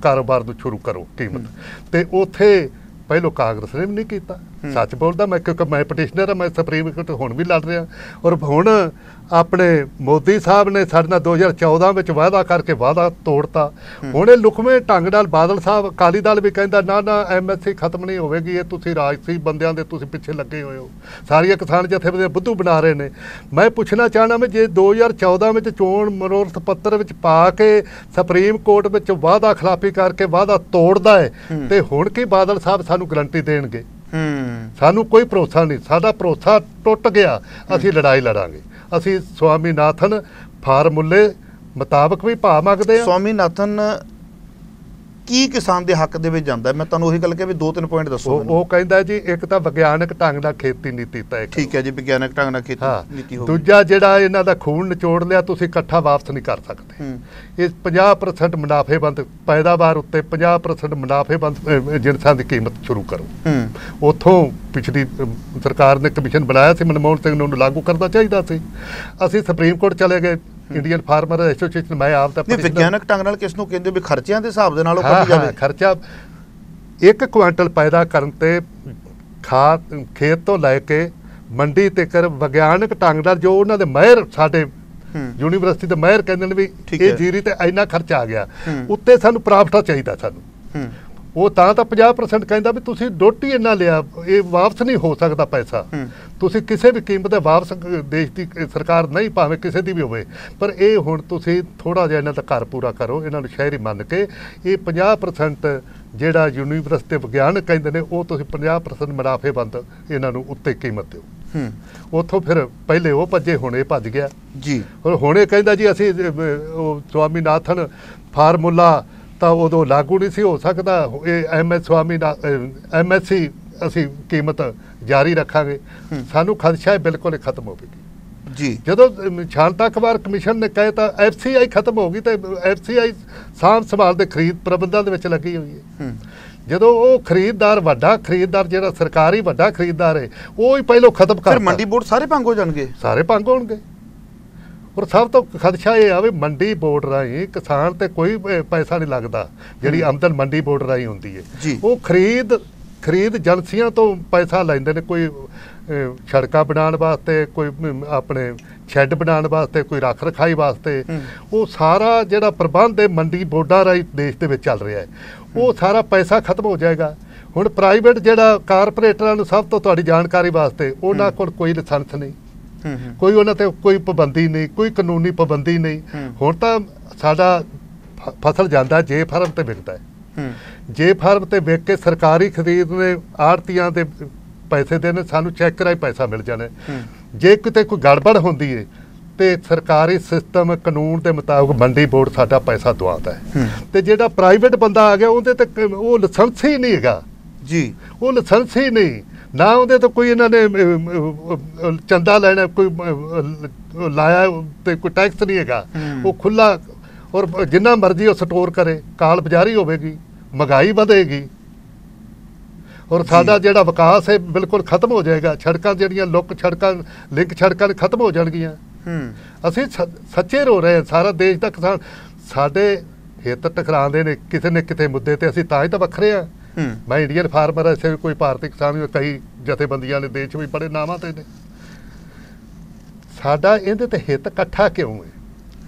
ਕਾਰੋਬਾਰ ਨੂੰ ਸ਼ੁਰੂ ਕਰੋ ਕੀਮਤ। ਤੇ ਉੱਥੇ ਪਹਿਲੋਂ ਕਾਂਗਰਸ ਨੇ ਵੀ ਨਹੀਂ ਕੀਤਾ। ਸੱਚ ਬੋਲਦਾ ਮੈਂ, ਕਿਉਂਕਿ ਮੈਂ ਪਟੀਸ਼ਨਰ ਹਾਂ, ਮੈਂ ਸੁਪਰੀਮ ਕੋਰਟ ਹੁਣ ਵੀ ਲੜ ਰਿਹਾ। ਔਰ ਹੁਣ ਆਪਣੇ ਮੋਦੀ ਸਾਹਿਬ ਨੇ ਸਾਡੇ ਨਾਲ 2014 ਵਿੱਚ ਵਾਅਦਾ ਕਰਕੇ ਵਾਅਦਾ ਤੋੜਤਾ। ਹੁਣ ਇਹ ਲੁਕਵੇਂ ਢੰਗ ਨਾਲ ਬਾਦਲ ਸਾਹਿਬ, ਅਕਾਲੀ ਦਲ ਵੀ ਕਹਿੰਦਾ ਨਾ ਨਾ MSC ਖਤਮ ਨਹੀਂ ਹੋਵੇਗੀ, ਇਹ ਤੁਸੀਂ ਰਾਜਸੀ ਬੰਦਿਆਂ ਦੇ ਤੁਸੀਂ ਪਿੱਛੇ ਲੱਗੇ ਹੋਏ ਹੋ, ਸਾਰੀਆਂ ਕਿਸਾਨ ਜਥੇਬੰਦੀਆਂ ਬੁੱਧੂ ਬਣਾ ਰਹੇ ਨੇ। ਮੈਂ ਪੁੱਛਣਾ ਚਾਹਣਾ ਵੀ ਜੇ 2014 ਵਿੱਚ ਚੋਣ ਮਨੋਰਥ ਪੱਤਰ ਵਿੱਚ ਪਾ ਕੇ ਸੁਪਰੀਮ ਕੋਰਟ ਵਿੱਚ ਵਾਅਦਾ ਖਿਲਾਫੀ ਕਰਕੇ ਵਾਅਦਾ ਤੋੜਦਾ ਹੈ ਤੇ ਹੁਣ ਕੀ ਬਾਦਲ ਸਾਹਿਬ ਸਾਨੂੰ ਗਰੰਟੀ ਦੇਣਗੇ? ਸਾਨੂੰ ਕੋਈ ਭਰੋਸਾ ਨਹੀਂ, ਸਾਡਾ ਭਰੋਸਾ ਟੁੱਟ ਗਿਆ। ਅਸੀਂ ਲੜਾਈ ਲੜਾਂਗੇ। ਅਸੀਂ ਸਵਾਮੀਨਾਥਨ ਫਾਰਮੂਲੇ ਮੁਤਾਬਕ ਵੀ ਭਾਅ ਮੰਗਦੇ ਹਾਂ। ਸਵਾਮੀਨਾਥਨ ਕੀ ਕਿਸਾਨ ਦੇ ਹੱਕ ਦੇ ਵਿੱਚ ਜਾਂਦਾ? ਮੈਂ ਤੁਹਾਨੂੰ ਉਹੀ ਗੱਲ ਕਿਹਾ ਵੀ 2-3 ਪੁਆਇੰਟ ਦੱਸੋ। ਉਹ ਕਹਿੰਦਾ ਜੀ ਇੱਕ ਤਾਂ ਵਿਗਿਆਨਕ ਢੰਗ ਨਾਲ ਖੇਤੀ ਨੀਤੀ ਤੈਅ, ਠੀਕ ਹੈ ਜੀ, ਵਿਗਿਆਨਕ ਢੰਗ ਨਾਲ ਖੇਤੀ ਨੀਤੀ ਹੋਵੇ। ਦੂਜਾ ਜਿਹੜਾ ਇਹਨਾਂ ਦਾ ਖੂਨ ਨਿਚੋੜ ਲਿਆ ਤੁਸੀਂ ਇਕੱਠਾ ਵਾਪਸ ਨਹੀਂ ਕਰ ਸਕਦੇ। ਇਹ 50% ਮੁਨਾਫੇਬੰਦ ਪੈਦਾਵਾਰ ਉੱਤੇ 50% ਮੁਨਾਫੇਬੰਦ ਜਿਨਸਾਂ ਦੀ ਕੀਮਤ ਸ਼ੁਰੂ ਕਰੋ। ਉੱਥੋਂ ਪਿਛਲੀ ਸਰਕਾਰ ਨੇ ਕਮਿਸ਼ਨ ਬਣਾਇਆ ਸੀ, ਮਨਮੋਹਨ ਸਿੰਘ ਨੂੰ ਲਾਗੂ ਕਰਨਾ ਚਾਹੀਦਾ ਸੀ। ਅਸੀਂ ਸੁਪਰੀਮ ਕੋਰਟ ਚਲੇ ਗਏ, ਇੰਡੀਅਨ ਫਾਰਮਰ ਐਸੋਸੀਏਸ਼ਨ, ਮੈਂ ਆਪ ਤਾਂ ਵਿਗਿਆਨਕ ਢੰਗ ਨਾਲ ਕਿਸ ਨੂੰ ਕਹਿੰਦੇ ਵੀ ਖਰਚਿਆਂ ਦੇ ਹਿਸਾਬ ਦੇ ਨਾਲ ਉਹ ਕੱਢੀ ਜਾਵੇ। ਖਰਚਾ 1 ਕੁਆਂਟਲ ਪੈਦਾ ਕਰਨ ਤੇ ਖੇਤ ਤੋਂ ਲੈ ਕੇ ਮੰਡੀ ਤੇ ਕਰ ਵਿਗਿਆਨਕ ਢੰਗ ਨਾਲ ਜੋ ਉਹਨਾਂ ਦੇ ਮਾਹਿਰ ਸਾਡੇ ਯੂਨੀਵਰਸਿਟੀ ਦੇ ਮਾਹਿਰ ਕਹਿੰਦੇ ਨੇ ਵੀ ਇਹ ਜੀਰੀ ਤੇ ਇੰਨਾ ਖਰਚਾ ਆ ਗਿਆ, ਉੱਤੇ ਸਾਨੂੰ ਪ੍ਰਾਫਟਾ ਚਾਹੀਦਾ ਸਾਨੂੰ। ਉਹ ਤਾਂ 50% ਕਹਿੰਦਾ ਵੀ ਤੁਸੀਂ ਡੋਟੀ ਇੰਨਾ ਲਿਆ, ਇਹ ਵਾਪਸ ਨਹੀਂ ਹੋ ਸਕਦਾ ਪੈਸਾ, ਤੁਸੀਂ ਕਿਸੇ ਵੀ ਕੀਮਤ ਤੇ ਵਾਪਸ ਦੇਸ਼ ਦੀ ਸਰਕਾਰ ਨਹੀਂ, ਭਾਵੇਂ ਕਿਸੇ ਦੀ ਵੀ ਹੋਵੇ, ਪਰ ਇਹ ਹੁਣ ਤੁਸੀਂ ਥੋੜ੍ਹਾ ਜਿਹਾ ਇਹਨਾਂ ਦਾ ਘਰ ਪੂਰਾ ਕਰੋ, ਇਹਨਾਂ ਨੂੰ ਸ਼ਹਿਰੀ ਮੰਨ ਕੇ ਇਹ 50% ਜਿਹੜਾ ਯੂਨੀਵਰਸਿਟੀ ਵਿਗਿਆਨ ਕਹਿੰਦੇ ਨੇ ਉਹ ਤੁਸੀਂ 50% ਮੁਨਾਫੇਬੰਦ ਇਹਨਾਂ ਨੂੰ ਉੱਤੇ ਕੀਮਤ ਦਿਓ। ਉੱਥੋਂ ਫਿਰ ਪਹਿਲੇ ਉਹ ਭੱਜੇ, ਹੁਣ ਇਹ ਭੱਜ ਗਿਆ ਜੀ। ਹੁਣ ਇਹ ਕਹਿੰਦਾ ਜੀ ਅਸੀਂ ਉਹ ਸਵਾਮੀਨਾਥਨ ਫਾਰਮੂਲਾ ਤਾਂ ਉਦੋਂ ਲਾਗੂ ਨਹੀਂ ਸੀ ਹੋ ਸਕਦਾ, ਇਹ MSc ਅਸੀਂ ਕੀਮਤ ਜਾਰੀ ਰੱਖਾਂਗੇ। ਸਾਨੂੰ ਖਦਸ਼ਾ ਹੈ ਬਿਲਕੁਲ ਹੀ ਖਤਮ ਹੋਵੇਗੀ ਜੀ। ਜਦੋਂ ਸ਼ਾਂਤਾ ਅਖਬਾਰ ਕਮਿਸ਼ਨ ਨੇ ਕਹੇ ਤਾਂ FCI ਖਤਮ ਹੋ ਗਈ, ਤੇ FCI ਸਾਂਭ ਸੰਭਾਲ ਦੇ ਖਰੀਦ ਪ੍ਰਬੰਧਾਂ ਦੇ ਵਿੱਚ ਲੱਗੀ ਹੋਈ ਹੈ। ਜਦੋਂ ਉਹ ਖਰੀਦਦਾਰ ਵੱਡਾ ਖਰੀਦਦਾਰ ਜਿਹੜਾ ਸਰਕਾਰੀ ਵੱਡਾ ਖਰੀਦਦਾਰ ਹੈ ਉਹ ਹੀ ਪਹਿਲੋਂ ਖਤਮ ਕਰ, ਮੰਡੀ ਬੋਰਡ ਸਾਰੇ ਭੰਗ ਹੋ ਜਾਣਗੇ, ਸਾਰੇ ਭੰਗ ਹੋਣਗੇ। ਔਰ ਸਭ ਤੋਂ ਖਦਸ਼ਾ ਇਹ ਆ ਵੀ ਮੰਡੀ ਬੋਰਡ ਰਾਹੀਂ ਕਿਸਾਨ ਤੇ ਕੋਈ ਪੈਸਾ ਨਹੀਂ ਲੱਗਦਾ, ਜਿਹੜੀ ਆਮਦਨ ਮੰਡੀ ਬੋਰਡ ਰਾਹੀਂ ਹੁੰਦੀ ਹੈ ਉਹ ਖਰੀਦ ਏਜੰਸੀਆਂ ਤੋਂ ਪੈਸਾ ਲੈਂਦੇ ਨੇ, ਕੋਈ ਸੜਕਾਂ ਬਣਾਉਣ ਵਾਸਤੇ, ਕੋਈ ਆਪਣੇ ਸ਼ੈੱਡ ਬਣਾਉਣ ਵਾਸਤੇ, ਕੋਈ ਰੱਖ ਰਖਾਈ ਵਾਸਤੇ। ਉਹ ਸਾਰਾ ਜਿਹੜਾ ਪ੍ਰਬੰਧ ਹੈ ਮੰਡੀ ਬੋਰਡਾਂ ਰਾਹੀਂ ਦੇਸ਼ ਦੇ ਵਿੱਚ ਚੱਲ ਰਿਹਾ ਹੈ, ਉਹ ਸਾਰਾ ਪੈਸਾ ਖਤਮ ਹੋ ਜਾਏਗਾ। ਹੁਣ ਪ੍ਰਾਈਵੇਟ ਜਿਹੜਾ ਕਾਰਪੋਰੇਟਰਾਂ ਨੂੰ, ਸਭ ਤੋਂ ਤੁਹਾਡੀ ਜਾਣਕਾਰੀ ਵਾਸਤੇ, ਉਹਨਾਂ ਕੋਲ ਕੋਈ ਲਾਇਸੈਂਸ ਨਹੀਂ, ਕੋਈ ਉਹਨਾਂ ਤੇ ਕੋਈ ਪਾਬੰਦੀ ਨਹੀਂ, ਕੋਈ ਕਾਨੂੰਨੀ ਪਾਬੰਦੀ ਨਹੀਂ। ਹੁਣ ਤਾਂ ਸਾਡਾ ਫਸਲ ਜਾਂਦਾ ਜੇ ਫਾਰਮ ਤੇ ਵਿਕਦਾ ਹੈ, ਜੇ ਫਾਰਮ ਤੇ ਵਿਕ ਕੇ ਸਰਕਾਰੀ ਖਰੀਦ ਨੇ ਆੜਤੀਆਂ ਦੇ ਪੈਸੇ ਦੇਣੇ, ਸਾਨੂੰ ਚੈੱਕ ਰਾਹੀਂ ਪੈਸਾ ਮਿਲ ਜਾਣਾ। ਜੇ ਕਿਤੇ ਕੋਈ ਗੜਬੜ ਹੁੰਦੀ ਹੈ ਤੇ ਸਰਕਾਰੀ ਸਿਸਟਮ ਕਾਨੂੰਨ ਦੇ ਮੁਤਾਬਕ ਮੰਡੀ ਬੋਰਡ ਸਾਡਾ ਪੈਸਾ ਦਵਾਉਂਦਾ ਹੈ। ਤੇ ਜਿਹੜਾ ਪ੍ਰਾਈਵੇਟ ਬੰਦਾ ਆ ਗਿਆ ਉਹਦੇ ਤੇ ਉਹ ਲਾਇਸੈਂਸ ਹੀ ਨਹੀਂ ਹੈਗਾ ਜੀ, ਉਹ ਲਾਇਸੈਂਸ ਹੀ ਨਹੀਂ, ਨਾ ਉਹਦੇ ਤੋਂ ਕੋਈ ਇਹਨਾਂ ਨੇ ਚੰਦਾ ਲੈਣਾ, ਕੋਈ ਲਾਇਆ ਤੇ ਕੋਈ ਟੈਕਸ ਨਹੀਂ ਹੈਗਾ, ਉਹ ਖੁੱਲਾ। ਔਰ ਜਿੰਨਾ ਮਰਜ਼ੀ ਉਹ ਸਟੋਰ ਕਰੇ, ਕਾਲ ਬਾਜ਼ਾਰੀ ਹੋਵੇਗੀ, ਮਹਿੰਗਾਈ ਵਧੇਗੀ, ਔਰ ਸਾਡਾ ਜਿਹੜਾ ਵਿਕਾਸ ਹੈ ਬਿਲਕੁਲ ਖਤਮ ਹੋ ਜਾਏਗਾ। ਸੜਕਾਂ ਜਿਹੜੀਆਂ ਲਿੰਕ ਸੜਕਾਂ ਖਤਮ ਹੋ ਜਾਣਗੀਆਂ। ਅਸੀਂ ਸੱਚੇ ਰੋ ਰਹੇ ਹਾਂ, ਸਾਰਾ ਦੇਸ਼ ਦਾ ਕਿਸਾਨ ਸਾਡੇ ਹਿੱਤ ਟਕਰਾਉਂਦੇ ਨੇ ਕਿਸੇ ਨੇ ਕਿਤੇ ਮੁੱਦੇ ਤੇ, ਅਸੀਂ ਤਾਂ ਹੀ ਤਾਂ ਵੱਖਰੇ ਹਾਂ। ਮੈਂ ਇੰਡੀਅਨ ਫਾਰਮਰ, ਐਸੇ ਵੀ ਕੋਈ ਭਾਰਤੀ ਕਿਸਾਨ, ਕਈ ਜਥੇਬੰਦੀਆਂ ਨੇ ਦੇਸ਼ ਵੀ ਬੜੇ ਨਾਵਾਂ ਤੇ ਨੇ। ਸਾਡਾ ਇਹਦੇ ਤੇ ਹਿੱਤ ਇਕੱਠਾ ਕਿਉਂ ਹੈ?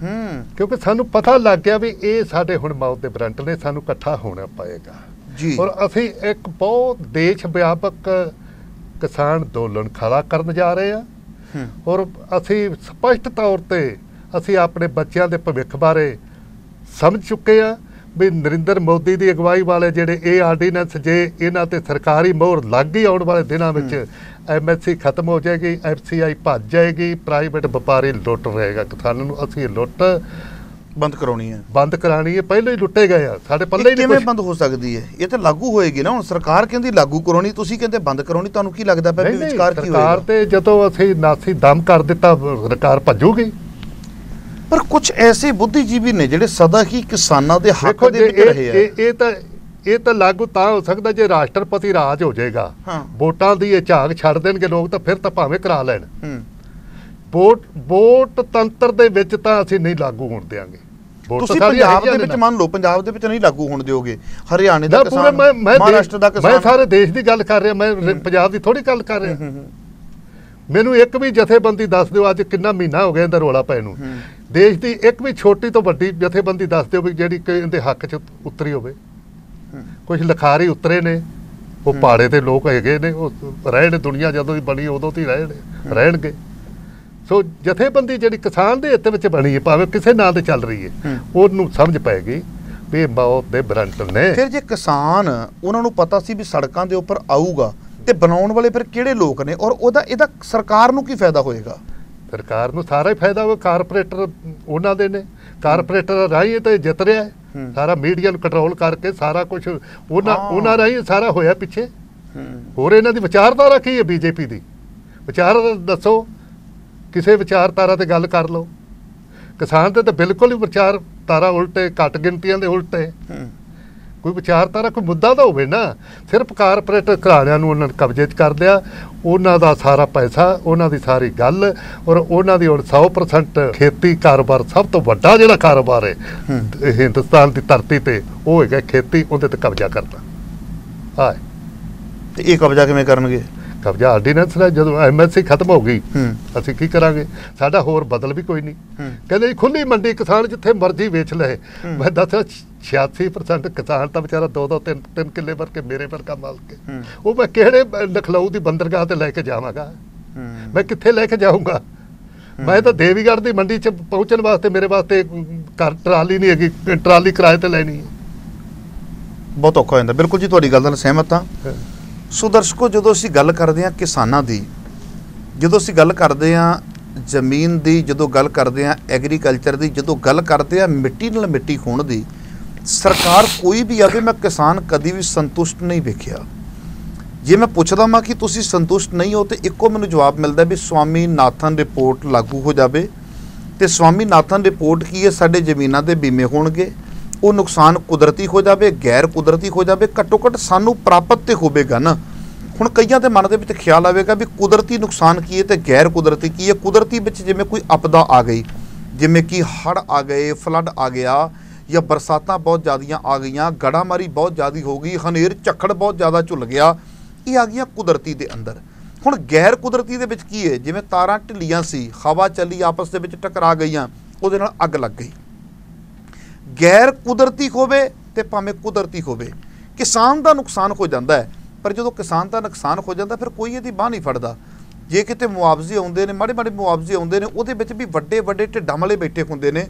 ਕਿਉਂਕਿ ਸਾਨੂੰ ਪਤਾ ਲੱਗ ਗਿਆ ਵੀ ਇਹ ਸਾਡੇ ਹੁਣ ਮੌਤ ਦੇ ਬਰੰਟ ਨੇ, ਸਾਨੂੰ ਇਕੱਠਾ ਹੋਣਾ ਪਏਗਾ ਜੀ। ਔਰ ਅਸੀਂ ਇੱਕ ਬਹੁਤ ਦੇਸ਼ ਵਿਆਪਕ ਕਿਸਾਨ ਅੰਦੋਲਨ ਖੜਾ ਕਰਨ ਜਾ ਰਹੇ ਹਾਂ। ਔਰ ਅਸੀਂ ਸਪਸ਼ਟ ਤੌਰ ਤੇ ਅਸੀਂ ਆਪਣੇ ਬੱਚਿਆਂ ਦੇ ਭਵਿੱਖ ਬਾਰੇ ਸਮਝ ਚੁੱਕੇ ਹਾਂ ਵੀ ਨਰਿੰਦਰ ਮੋਦੀ ਦੀ ਅਗਵਾਈ ਵਾਲੇ ਜਿਹੜੇ ਇਹ ਆਰਡੀਨੈਂਸ, ਜੇ ਇਹਨਾਂ ਤੇ ਸਰਕਾਰੀ ਮੋਹਰ ਲੱਗ ਗਈ, ਆਉਣ ਵਾਲੇ ਦਿਨਾਂ ਵਿੱਚ MSc ਖਤਮ ਹੋ ਜਾਏਗੀ, FCI ਭੱਜ ਜਾਏਗੀ, ਪ੍ਰਾਈਵੇਟ ਵਪਾਰੀ ਲੁੱਟ ਰਹੇਗਾ ਕਿਸਾਨਾਂ ਨੂੰ। ਅਸੀਂ ਇਹ ਲੁੱਟ ਬੰਦ ਕਰਾਉਣੀ ਹੈ, ਬੰਦ ਕਰਾਣੀ ਹੈ। ਪਹਿਲਾਂ ਹੀ ਲੁੱਟੇ ਗਏ ਆ, ਸਾਡੇ ਪੱਲੇ ਹੀ ਨਹੀਂ। ਕਿਵੇਂ ਬੰਦ ਹੋ ਸਕਦੀ ਹੈ? ਇਹ ਤਾਂ ਲਾਗੂ ਹੋਏਗੀ ਨਾ। ਹੁਣ ਸਰਕਾਰ ਕਹਿੰਦੀ ਲਾਗੂ ਕਰਾਉਣੀ, ਤੁਸੀਂ ਕਹਿੰਦੇ ਬੰਦ ਕਰਾਉਣੀ। ਤੁਹਾਨੂੰ ਕੀ ਲੱਗਦਾ ਪਿਆ ਵਿਚਕਾਰ ਕੀ ਹੋਏਗਾ? ਸਰਕਾਰ ਤੇ ਜਦੋਂ ਅਸੀਂ ਨਾਸੀ ਦਮ ਕਰ ਦਿੱਤਾ, ਸਰਕਾਰ ਭੱਜੂਗੀ। ਪਰ ਕੁਝ ਐਸੇ ਬੁੱਧੀਜੀਵੀ ਨੇ ਜਿਹੜੇ ਸਦਾ ਹੀ ਕਿਸਾਨਾਂ ਦੇ ਹੱਕ ਦੇ ਵਿੱਚ ਰਹੇ ਆ। ਇਹ ਤਾਂ ਲਾਗੂ ਤਾਂ ਹੋ ਸਕਦਾ ਜੇ ਰਾਸ਼ਟਰਪਤੀ ਰਾਜ ਹੋ ਜਾਏਗਾ, ਵੋਟਾਂ ਦੀ ਇਹ ਝਾਗ ਛੱਡ ਦੇਣਗੇ ਲੋਕ, ਤਾਂ ਫਿਰ ਤਾਂ ਭਾਵੇਂ ਕਰਾ ਲੈਣ। ਵੋਟ ਤੰਤਰ ਦੇ ਵਿੱਚ ਤਾਂ ਅਸੀਂ ਨਹੀਂ ਲਾਗੂ ਹੋਣ ਦਿਆਂਗੇ। ਤੁਸੀਂ ਪੰਜਾਬ ਦੇ ਵਿੱਚ ਮੰਨ ਲਓ, ਪੰਜਾਬ ਦੇ ਵਿੱਚ ਨਹੀਂ ਲਾਗੂ ਹੋਣ ਦਿਓਗੇ, ਹਰਿਆਣੇ ਦਾ ਕਿਸਾਨ, ਮਹਾਰਾਸ਼ਟਰ ਦਾ ਕਿਸਾਨ, ਮੈਂ ਸਾਰੇ ਦੇਸ਼ ਦੀ ਗੱਲ ਕਰ ਰਿਹਾ, ਮੈਂ ਪੰਜਾਬ ਦੀ ਥੋੜੀ ਗੱਲ ਕਰ ਰਿਹਾ। ਮੈਨੂੰ ਇੱਕ ਵੀ ਜਥੇਬੰਦੀ ਦੱਸ ਦਿਓ, ਅੱਜ ਕਿੰਨਾ ਮਹੀਨਾ ਹੋ ਗਿਆ ਇਹਦਾ ਰੌਲਾ ਪੈ ਨੂੰ, ਦੇਸ਼ ਦੀ ਇੱਕ ਵੀ ਛੋਟੀ ਤੋਂ ਵੱਡੀ ਜਥੇਬੰਦੀ ਦੱਸ ਦਿਓ ਵੀ ਜਿਹੜੀ ਕਿ ਇਹਦੇ ਹੱਕ 'ਚ ਉਤਰੀ ਹੋਵੇ। ਕੁਝ ਲਿਖਾਰੀ ਉਤਰੇ ਨੇ, ਉਹ ਪਹਾੜੇ ਤੇ ਲੋਕ ਹੈਗੇ ਨੇ, ਉਹ ਰਹੇ ਨੇ, ਦੁਨੀਆ ਜਦੋਂ ਦੀ ਬਣੀ ਉਦੋਂ ਤੋਂ ਹੀ ਰਹਿਣਗੇ। ਸੋ ਜਥੇਬੰਦੀ ਜਿਹੜੀ ਕਿਸਾਨ ਦੇ ਹਿੱਤ ਵਿੱਚ ਬਣੀ ਹੈ, ਭਾਵੇਂ ਕਿਸੇ ਨਾਂ ਤੇ ਚੱਲ ਰਹੀ ਹੈ, ਉਹਨੂੰ ਸਮਝ ਪਏਗੀ ਵੀ ਇਹ ਮੌਤ ਦੇ ਬਰੰਟ ਨੇ। ਫਿਰ ਜੇ ਕਿਸਾਨ, ਉਹਨਾਂ ਨੂੰ ਪਤਾ ਸੀ ਵੀ ਸੜਕਾਂ ਦੇ ਉੱਪਰ ਆਊਗਾ, ਤੇ ਬਣਾਉਣ ਵਾਲੇ ਫਿਰ ਕਿਹੜੇ ਲੋਕ ਨੇ, ਔਰ ਇਹਦਾ ਸਰਕਾਰ ਨੂੰ ਕੀ ਫਾਇਦਾ ਹੋਏਗਾ? ਸਰਕਾਰ ਨੂੰ ਸਾਰਾ ਹੀ ਫਾਇਦਾ ਹੋਵੇ। ਕਾਰਪੋਰੇਟਰ ਉਹਨਾਂ ਦੇ ਨੇ, ਕਾਰਪੋਰੇਟਰ ਰਾਹੀਂ ਤਾਂ ਜਿੱਤ ਰਿਹਾ ਹੈ, ਸਾਰਾ ਮੀਡੀਆ ਨੂੰ ਕੰਟਰੋਲ ਕਰਕੇ ਸਾਰਾ ਕੁਝ ਉਹਨਾਂ ਰਾਹੀਂ ਸਾਰਾ ਹੋਇਆ ਪਿੱਛੇ। ਹੋਰ ਇਹਨਾਂ ਦੀ ਵਿਚਾਰਧਾਰਾ ਕੀ ਹੈ? BJP ਦੀ ਵਿਚਾਰ ਦੱਸੋ, ਕਿਸੇ ਵਿਚਾਰਧਾਰਾ ਤੇ ਗੱਲ ਕਰ ਲਓ। ਕਿਸਾਨ ਦੇ ਤਾਂ ਬਿਲਕੁਲ ਹੀ ਵਿਚਾਰਧਾਰਾ ਉਲਟੇ, ਘੱਟ ਗਿਣਤੀਆਂ ਦੇ ਉਲਟੇ। ਕੋਈ ਵਿਚਾਰਧਾਰਾ, ਕੋਈ ਮੁੱਦਾ ਤਾਂ ਹੋਵੇ ਨਾ। ਸਿਰਫ ਕਾਰਪੋਰੇਟ ਘਰਾਣਿਆਂ ਨੂੰ ਉਹਨਾਂ ਨੇ ਕਬਜ਼ੇ 'ਚ ਕਰ ਲਿਆ, ਉਹਨਾਂ ਦਾ ਸਾਰਾ ਪੈਸਾ, ਉਹਨਾਂ ਦੀ ਸਾਰੀ ਗੱਲ, ਔਰ ਉਹਨਾਂ ਦੀ ਹੁਣ 100% ਖੇਤੀ ਕਾਰੋਬਾਰ, ਸਭ ਤੋਂ ਵੱਡਾ ਜਿਹੜਾ ਕਾਰੋਬਾਰ ਹੈ ਹਿੰਦੁਸਤਾਨ ਦੀ ਧਰਤੀ ਤੇ, ਉਹ ਹੈਗਾ ਖੇਤੀ। ਉਹਦੇ ਤੇ ਕਬਜ਼ਾ ਕਰਨਾ। ਹਾਂ, ਤੇ ਇਹ ਕਬਜ਼ਾ ਕਿਵੇਂ ਕਰਨਗੇ? ਕਬਜ਼ਾ ਆਰਡੀਨੈਂਸ ਨਾਲ ਜਦੋਂ MSC ਖਤਮ ਹੋ ਗਈ ਅਸੀਂ ਕੀ ਕਰਾਂਗੇ, ਸਾਡਾ ਹੋਰ ਬਦਲ ਵੀ ਕੋਈ ਨਹੀਂ। ਕਹਿੰਦੇ ਖੁੱਲੀ ਮੰਡੀ ਕਿਸਾਨ ਜਿੱਥੇ ਮਰਜ਼ੀ ਵੇਚ ਲਏ। ਮੈਂ ਦੱਸਿਆ 86% ਕਿਸਾਨ ਤਾਂ ਵਿਚਾਰਾ 2-2 3 ਕਿੱਲੇ ਭਰ ਕੇ ਮੇਰੇ ਵਰਗਾ ਮਾਲਕ ਹੈ, ਉਹ ਮੈਂ ਕਿਹੜੇ ਲਖਨਊ ਦੀ ਬੰਦਰਗਾਹ ਤੇ ਲੈ ਕੇ ਜਾਵਾਂਗਾ, ਮੈਂ ਕਿੱਥੇ ਲੈ ਕੇ ਜਾਊਂਗਾ। ਮੈਂ ਤਾਂ ਦੇਵੀਗੜ੍ਹ ਦੀ ਮੰਡੀ 'ਚ ਪਹੁੰਚਣ ਵਾਸਤੇ ਮੇਰੇ ਵਾਸਤੇ ਘਰ ਟਰਾਲੀ ਨਹੀਂ ਹੈਗੀ, ਟਰਾਲੀ ਕਿਰਾਏ ਤੇ ਲੈਣੀ ਹੈ, ਬਹੁਤ ਔਖਾ ਹੋ ਜਾਂਦਾ। ਬਿਲਕੁਲ ਜੀ, ਤੁਹਾਡੀ ਗੱਲ ਨਾਲ ਸਹਿਮਤ ਹਾਂ। ਸੋ ਦਰਸ਼ਕੋ, ਜਦੋਂ ਅਸੀਂ ਗੱਲ ਕਰਦੇ ਹਾਂ ਕਿਸਾਨਾਂ ਦੀ, ਜਦੋਂ ਅਸੀਂ ਗੱਲ ਕਰਦੇ ਹਾਂ ਜ਼ਮੀਨ ਦੀ, ਜਦੋਂ ਗੱਲ ਕਰਦੇ ਹਾਂ ਐਗਰੀਕਲਚਰ ਦੀ, ਜਦੋਂ ਗੱਲ ਕਰਦੇ ਹਾਂ ਮਿੱਟੀ ਨਾਲ ਮਿੱਟੀ ਹੋਣ ਦੀ, ਸਰਕਾਰ ਕੋਈ ਵੀ ਆਵੇ, ਮੈਂ ਕਿਸਾਨ ਕਦੀ ਵੀ ਸੰਤੁਸ਼ਟ ਨਹੀਂ ਵੇਖਿਆ। ਜੇ ਮੈਂ ਪੁੱਛਦਾ ਹਾਂ ਕਿ ਤੁਸੀਂ ਸੰਤੁਸ਼ਟ ਨਹੀਂ ਹੋ, ਤੇ ਇੱਕੋ ਮੈਨੂੰ ਜਵਾਬ ਮਿਲਦਾ ਵੀ ਸਵਾਮੀਨਾਥਨ ਰਿਪੋਰਟ ਲਾਗੂ ਹੋ ਜਾਵੇ। ਤੇ ਸਵਾਮੀਨਾਥਨ ਰਿਪੋਰਟ ਕੀ ਹੈ, ਸਾਡੇ ਜ਼ਮੀਨਾਂ ਦੇ ਬੀਮੇ ਹੋਣਗੇ, ਉਹ ਨੁਕਸਾਨ ਕੁਦਰਤੀ ਹੋ ਜਾਵੇ, ਗੈਰ ਕੁਦਰਤੀ ਹੋ ਜਾਵੇ, ਘੱਟੋ ਘੱਟ ਸਾਨੂੰ ਪ੍ਰਾਪਤ ਤੇ ਹੋਵੇਗਾ ਨਾ। ਹੁਣ ਕਈਆਂ ਦੇ ਮਨ ਦੇ ਵਿੱਚ ਖਿਆਲ ਆਵੇਗਾ ਵੀ ਕੁਦਰਤੀ ਨੁਕਸਾਨ ਕੀ ਹੈ ਤੇ ਗੈਰ ਕੁਦਰਤੀ ਕੀ ਹੈ। ਕੁਦਰਤੀ ਵਿੱਚ ਜਿਵੇਂ ਕੋਈ ਆਪਦਾ ਆ ਗਈ, ਜਿਵੇਂ ਕਿ ਹੜ੍ਹ ਆ ਗਏ, ਫਲੱਡ ਆ ਗਿਆ, ਜਾਂ ਬਰਸਾਤਾਂ ਬਹੁਤ ਜ਼ਿਆਦੀਆਂ ਆ ਗਈਆਂ, ਗੜਾਮਾਰੀ ਬਹੁਤ ਜ਼ਿਆਦਾ ਹੋ ਗਈ, ਹਨੇਰ ਝੱਖੜ ਬਹੁਤ ਜ਼ਿਆਦਾ ਝੁੱਲ ਗਿਆ, ਇਹ ਆ ਗਈਆਂ ਕੁਦਰਤੀ ਦੇ ਅੰਦਰ। ਹੁਣ ਗੈਰ ਕੁਦਰਤੀ ਦੇ ਵਿੱਚ ਕੀ ਹੈ, ਜਿਵੇਂ ਤਾਰਾਂ ਢਿੱਲੀਆਂ ਸੀ, ਹਵਾ ਚੱਲੀ, ਆਪਸ ਦੇ ਵਿੱਚ ਟਕਰਾ ਗਈਆਂ, ਉਹਦੇ ਨਾਲ ਅੱਗ ਲੱਗ ਗਈ। ਗੈਰ ਕੁਦਰਤੀ ਹੋਵੇ ਤੇ ਭਾਵੇਂ ਕੁਦਰਤੀ ਹੋਵੇ, ਕਿਸਾਨ ਦਾ ਨੁਕਸਾਨ ਹੋ ਜਾਂਦਾ ਹੈ। ਪਰ ਜਦੋਂ ਕਿਸਾਨ ਦਾ ਨੁਕਸਾਨ ਹੋ ਜਾਂਦਾ ਫਿਰ ਕੋਈ ਇਹਦੀ ਬਾਂਹ ਨਹੀਂ ਫੜਦਾ। ਜੇ ਕਿਤੇ ਮੁਆਵਜ਼ੇ ਆਉਂਦੇ ਨੇ, ਮਾੜੇ ਮਾੜੇ ਮੁਆਵਜ਼ੇ ਆਉਂਦੇ ਨੇ, ਉਹਦੇ ਵਿੱਚ ਵੀ ਵੱਡੇ ਵੱਡੇ ਢਿੱਡਾਂ ਵਾਲੇ ਬੈਠੇ ਹੁੰਦੇ ਨੇ।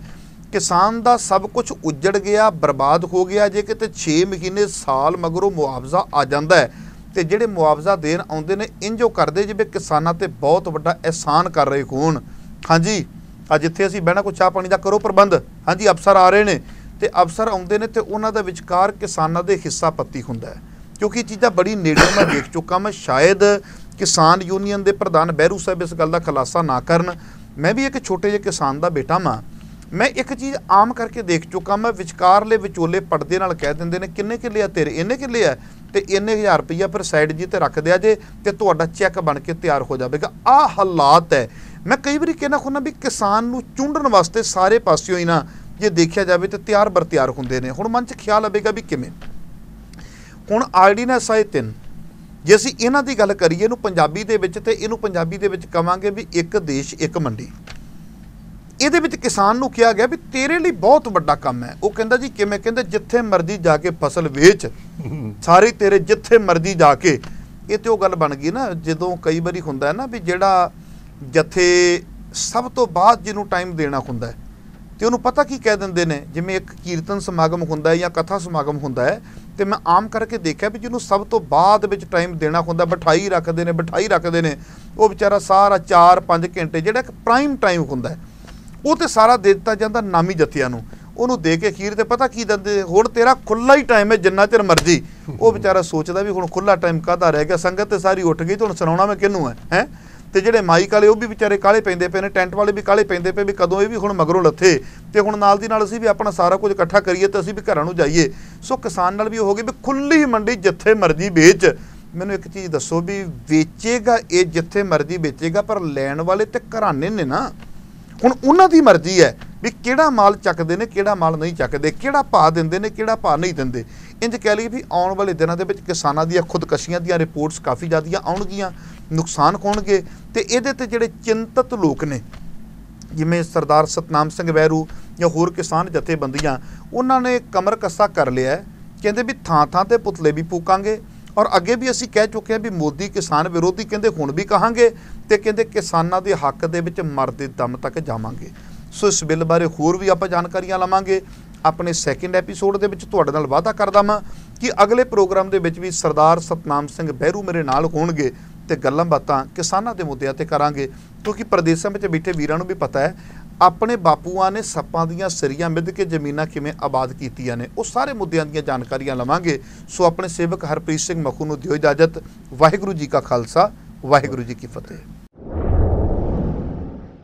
ਕਿਸਾਨ ਦਾ ਸਭ ਕੁਝ ਉੱਜੜ ਗਿਆ, ਬਰਬਾਦ ਹੋ ਗਿਆ। ਜੇ ਕਿਤੇ 6 ਮਹੀਨੇ ਸਾਲ ਮਗਰੋਂ ਮੁਆਵਜ਼ਾ ਆ ਜਾਂਦਾ ਹੈ, ਤੇ ਜਿਹੜੇ ਮੁਆਵਜ਼ਾ ਦੇਣ ਆਉਂਦੇ ਨੇ ਇੰਜੋ ਕਰਦੇ ਜਿਵੇਂ ਕਿਸਾਨਾਂ ਤੇ ਬਹੁਤ ਵੱਡਾ ਅਹਿਸਾਨ ਕਰ ਰਹੇ ਹੋਣ। ਹਾਂਜੀ, ਅੱਜ ਜਿੱਥੇ ਅਸੀਂ ਬਹਿਣਾ, ਕੋਈ ਚਾਹ ਪਾਣੀ ਦਾ ਕਰੋ ਪ੍ਰਬੰਧ। ਹਾਂਜੀ, ਅਫਸਰ ਆ ਰਹੇ ਨੇ, ਤੇ ਅਫਸਰ ਆਉਂਦੇ ਨੇ ਤੇ ਉਹਨਾਂ ਦਾ ਵਿਚਕਾਰ ਕਿਸਾਨਾਂ ਦੇ ਹਿੱਸਾ ਪੱਤੀ ਹੁੰਦਾ ਹੈ। ਕਿਉਂਕਿ ਇਹ ਚੀਜ਼ਾਂ ਬੜੀ ਨੇੜੇ ਮੈਂ ਦੇਖ ਚੁੱਕਾ। ਮੈਂ ਸ਼ਾਇਦ ਕਿਸਾਨ ਯੂਨੀਅਨ ਦੇ ਪ੍ਰਧਾਨ ਬਹਿਰੂ ਸਾਹਿਬ ਇਸ ਗੱਲ ਦਾ ਖੁਲਾਸਾ ਨਾ ਕਰਨ, ਮੈਂ ਵੀ ਇੱਕ ਛੋਟੇ ਜਿਹੇ ਕਿਸਾਨ ਦਾ ਬੇਟਾ ਮਾਂ। ਮੈਂ ਇੱਕ ਚੀਜ਼ ਆਮ ਕਰਕੇ ਦੇਖ ਚੁੱਕਾ, ਮੈਂ ਵਿਚਕਾਰਲੇ ਵਿਚੋਲੇ ਪਰਦੇ ਨਾਲ ਕਹਿ ਦਿੰਦੇ ਨੇ ਕਿੰਨੇ ਕਿੱਲੇ ਆ ਤੇਰੇ, ਇੰਨੇ ਕਿੱਲੇ ਆ, ਤੇ ਇੰਨੇ 1000 ਰੁਪਈਆ ਫਿਰ ਸਾਈਡ ਜੀ ਤੇ ਰੱਖ ਦਿਆ ਜੇ, ਤੇ ਤੁਹਾਡਾ ਚੈੱਕ ਬਣ ਕੇ ਤਿਆਰ ਹੋ ਜਾਵੇਗਾ। ਆਹ ਹਾਲਾਤ ਹੈ। ਮੈਂ ਕਈ ਵਾਰੀ ਕਹਿਣਾ ਹੁੰਦਾ ਵੀ ਕਿਸਾਨ ਨੂੰ ਚੁੰਡਣ ਵਾਸਤੇ ਸਾਰੇ ਪਾਸਿਓਂ ਹੀ ਨਾ ਜੇ ਦੇਖਿਆ ਜਾਵੇ ਤੇ ਤਿਆਰ ਬਰ ਤਿਆਰ ਹੁੰਦੇ ਨੇ। ਹੁਣ ਮਨ 'ਚ ਖਿਆਲ ਆਵੇਗਾ ਵੀ ਕਿਵੇਂ। ਹੁਣ ਆਰਡੀਨੈਂਸ ਆਏ 3, ਜੇ ਅਸੀਂ ਇਹਨਾਂ ਦੀ ਗੱਲ ਕਰੀਏ ਇਹਨੂੰ ਪੰਜਾਬੀ ਦੇ ਵਿੱਚ, ਤੇ ਇਹਨੂੰ ਪੰਜਾਬੀ ਦੇ ਵਿੱਚ ਕਵਾਂਗੇ ਵੀ ਇੱਕ ਦੇਸ਼ ਇੱਕ ਮੰਡੀ। ਇਹਦੇ ਵਿੱਚ ਕਿਸਾਨ ਨੂੰ ਕਿਹਾ ਗਿਆ ਵੀ ਤੇਰੇ ਲਈ ਬਹੁਤ ਵੱਡਾ ਕੰਮ ਹੈ। ਉਹ ਕਹਿੰਦਾ ਜੀ ਕਿਵੇਂ? ਕਹਿੰਦੇ ਜਿੱਥੇ ਮਰਜ਼ੀ ਜਾ ਕੇ ਫਸਲ ਵੇਚ, ਸਾਰੀ ਤੇਰੇ, ਜਿੱਥੇ ਮਰਜ਼ੀ ਜਾ ਕੇ। ਇਹ ਤੇ ਉਹ ਗੱਲ ਬਣ ਗਈ ਨਾ, ਜਦੋਂ ਕਈ ਵਾਰੀ ਹੁੰਦਾ ਹੈ ਨਾ ਵੀ ਜਿਹੜਾ ਜਥੇ ਸਭ ਤੋਂ ਬਾਅਦ ਜਿਹਨੂੰ ਟਾਈਮ ਦੇਣਾ ਹੁੰਦਾ ਹੈ, ਤੇ ਉਹਨੂੰ ਪਤਾ ਕੀ ਕਹਿ ਦਿੰਦੇ ਨੇ, ਜਿਵੇਂ ਇੱਕ ਕੀਰਤਨ ਸਮਾਗਮ ਹੁੰਦਾ ਹੈ ਜਾਂ ਕਥਾ ਸਮਾਗਮ ਹੁੰਦਾ ਹੈ, ਤੇ ਮੈਂ ਆਮ ਕਰਕੇ ਦੇਖਿਆ ਵੀ ਜਿਹਨੂੰ ਸਭ ਤੋਂ ਬਾਅਦ ਵਿੱਚ ਟਾਈਮ ਦੇਣਾ ਹੁੰਦਾ, ਬਿਠਾਈ ਰੱਖਦੇ ਨੇ, ਉਹ ਵਿਚਾਰਾ ਸਾਰਾ 4-5 ਘੰਟੇ ਜਿਹੜਾ ਇੱਕ ਪ੍ਰਾਈਮ ਟਾਈਮ ਹੁੰਦਾ ਹੈ, ਉਹ ਤੇ ਸਾਰਾ ਦੇ ਦਿੱਤਾ ਜਾਂਦਾ ਨਾਮੀ ਜਥਿਆਂ ਨੂੰ। ਉਹਨੂੰ ਦੇ ਕੇ ਅਖੀਰ ਤੇ ਪਤਾ ਕੀ ਦਿੰਦੇ, ਹੁਣ ਤੇਰਾ ਖੁੱਲਾ ਹੀ ਟਾਈਮ ਹੈ ਜਿੰਨਾ ਚਿਰ ਮਰਜ਼ੀ। ਉਹ ਵਿਚਾਰਾ ਸੋਚਦਾ ਵੀ ਹੁਣ ਖੁੱਲਾ ਟਾਈਮ ਕਾਹਦਾ ਰਹਿ ਗਿਆ, ਸੰਗਤ ਤੇ ਸਾਰੀ ਉੱਠ ਗਈ, ਤੇ ਹੁਣ ਸੁਣਾਉਣਾ ਮੈਂ ਕਿਹਨੂੰ ਹੈ। ਤੇ ਜਿਹੜੇ ਮਾਈਕ ਵਾਲੇ ਉਹ ਵੀ ਵਿਚਾਰੇ ਕਾਲੇ ਪੈਂਦੇ ਪਏ ਨੇ, ਟੈਂਟ ਵਾਲੇ ਵੀ ਕਾਲੇ ਪੈਂਦੇ ਪਏ ਵੀ ਕਦੋਂ ਇਹ ਵੀ ਹੁਣ ਮਗਰੋਂ ਲੱਥੇ, ਤੇ ਹੁਣ ਨਾਲ ਦੀ ਨਾਲ ਅਸੀਂ ਵੀ ਆਪਣਾ ਸਾਰਾ ਕੁਝ ਇਕੱਠਾ ਕਰੀਏ ਤੇ ਅਸੀਂ ਵੀ ਘਰਾਂ ਨੂੰ ਜਾਈਏ। ਸੋ ਕਿਸਾਨ ਨਾਲ ਵੀ ਹੋ ਗਈ ਵੀ ਖੁੱਲੀ ਮੰਡੀ, ਜਿੱਥੇ ਮਰਜ਼ੀ ਵੇਚ। ਮੈਨੂੰ ਇੱਕ ਚੀਜ਼ ਦੱਸੋ ਵੀ ਵੇਚੇਗਾ ਇਹ ਜਿੱਥੇ ਮਰਜ਼ੀ ਵੇਚੇਗਾ, ਪਰ ਲੈਣ ਵਾਲੇ ਤੇ ਘਰਾਣੇ ਨੇ ਨਾ। ਹੁਣ ਉਹਨਾਂ ਦੀ ਮਰਜ਼ੀ ਹੈ ਵੀ ਕਿਹੜਾ ਮਾਲ ਚੱਕਦੇ ਨੇ, ਕਿਹੜਾ ਮਾਲ ਨਹੀਂ ਚੱਕਦੇ, ਕਿਹੜਾ ਭਾਅ ਦਿੰਦੇ ਨੇ, ਕਿਹੜਾ ਭਾਅ ਨਹੀਂ ਦਿੰਦੇ। ਇੰਝ ਕਹਿ ਲਈਏ ਵੀ ਆਉਣ ਵਾਲੇ ਦਿਨਾਂ ਦੇ ਵਿੱਚ ਕਿਸਾਨਾਂ ਦੀਆਂ ਖੁਦਕਸ਼ੀਆਂ ਦੀਆਂ ਰਿਪੋਰਟਸ ਕਾਫੀ ਜ਼ਿਆਦੀਆਂ ਆਉਣਗੀਆਂ, ਨੁਕਸਾਨ ਹੋਣਗੇ। ਤੇ ਇਹਦੇ ਤੇ ਜਿਹੜੇ ਚਿੰਤਤ ਲੋਕ ਨੇ, ਜਿਵੇਂ ਸਰਦਾਰ ਸਤਨਾਮ ਸਿੰਘ ਬਹਿਰੂ ਜਾਂ ਹੋਰ ਕਿਸਾਨ ਜਥੇਬੰਦੀਆਂ, ਉਹਨਾਂ ਨੇ ਕਮਰ ਕੱਸਾ ਕਰ ਲਿਆ। ਕਹਿੰਦੇ ਵੀ ਥਾਂ ਥਾਂ ਤੇ ਪੁਤਲੇ ਵੀ ਫੂਕਾਂਗੇ, ਔਰ ਅੱਗੇ ਵੀ ਅਸੀਂ ਕਹਿ ਚੁੱਕੇ ਹਾਂ ਵੀ ਮੋਦੀ ਕਿਸਾਨ ਵਿਰੋਧੀ, ਕਹਿੰਦੇ ਹੁਣ ਵੀ ਕਹਾਂਗੇ, ਤੇ ਕਹਿੰਦੇ ਕਿਸਾਨਾਂ ਦੇ ਹੱਕ ਦੇ ਵਿੱਚ ਮਰਦੇ ਦਮ ਤੱਕ ਜਾਵਾਂਗੇ। ਸੋ ਇਸ ਬਿੱਲ ਬਾਰੇ ਹੋਰ ਵੀ ਆਪਾਂ ਜਾਣਕਾਰੀਆਂ ਲਵਾਂਗੇ ਆਪਣੇ ਸੈਕਿੰਡ ਐਪੀਸੋਡ ਦੇ ਵਿੱਚ। ਤੁਹਾਡੇ ਨਾਲ ਵਾਅਦਾ ਕਰਦਾ ਮੈਂ ਕਿ ਅਗਲੇ ਪ੍ਰੋਗਰਾਮ ਦੇ ਵਿੱਚ ਵੀ ਸਰਦਾਰ ਸਤਨਾਮ ਸਿੰਘ ਬਹਿਰੂ ਮੇਰੇ ਨਾਲ ਹੋਣਗੇ, ਤੇ ਗੱਲਾਂ ਬਾਤਾਂ ਕਿਸਾਨਾਂ ਦੇ ਮੁੱਦਿਆਂ ਤੇ ਕਰਾਂਗੇ। ਕਿਉਂਕਿ ਪ੍ਰਦੇਸ਼ਾਂ ਵਿੱਚ ਬੈਠੇ ਵੀਰਾਂ ਨੂੰ ਵੀ ਪਤਾ ਹੈ ਆਪਣੇ ਬਾਪੂਆਂ ਨੇ ਸੱਪਾਂ ਦੀਆਂ ਸਿਰੀਆਂ ਮਿੱਧ ਕੇ ਜ਼ਮੀਨਾਂ ਕਿਵੇਂ ਆਬਾਦ ਕੀਤੀਆਂ ਨੇ, ਉਹ ਸਾਰੇ ਮੁੱਦਿਆਂ ਦੀਆਂ ਜਾਣਕਾਰੀਆਂ ਲਵਾਂਗੇ। ਸੋ ਆਪਣੇ ਸੇਵਕ ਹਰਪ੍ਰੀਤ ਸਿੰਘ ਮਖੂ ਨੂੰ ਦਿਓ ਇਜਾਜ਼ਤ। ਵਾਹਿਗੁਰੂ ਜੀ ਕਾ ਖਾਲਸਾ, ਵਾਹਿਗੁਰੂ ਜੀ ਕੀ ਫਤਿਹ।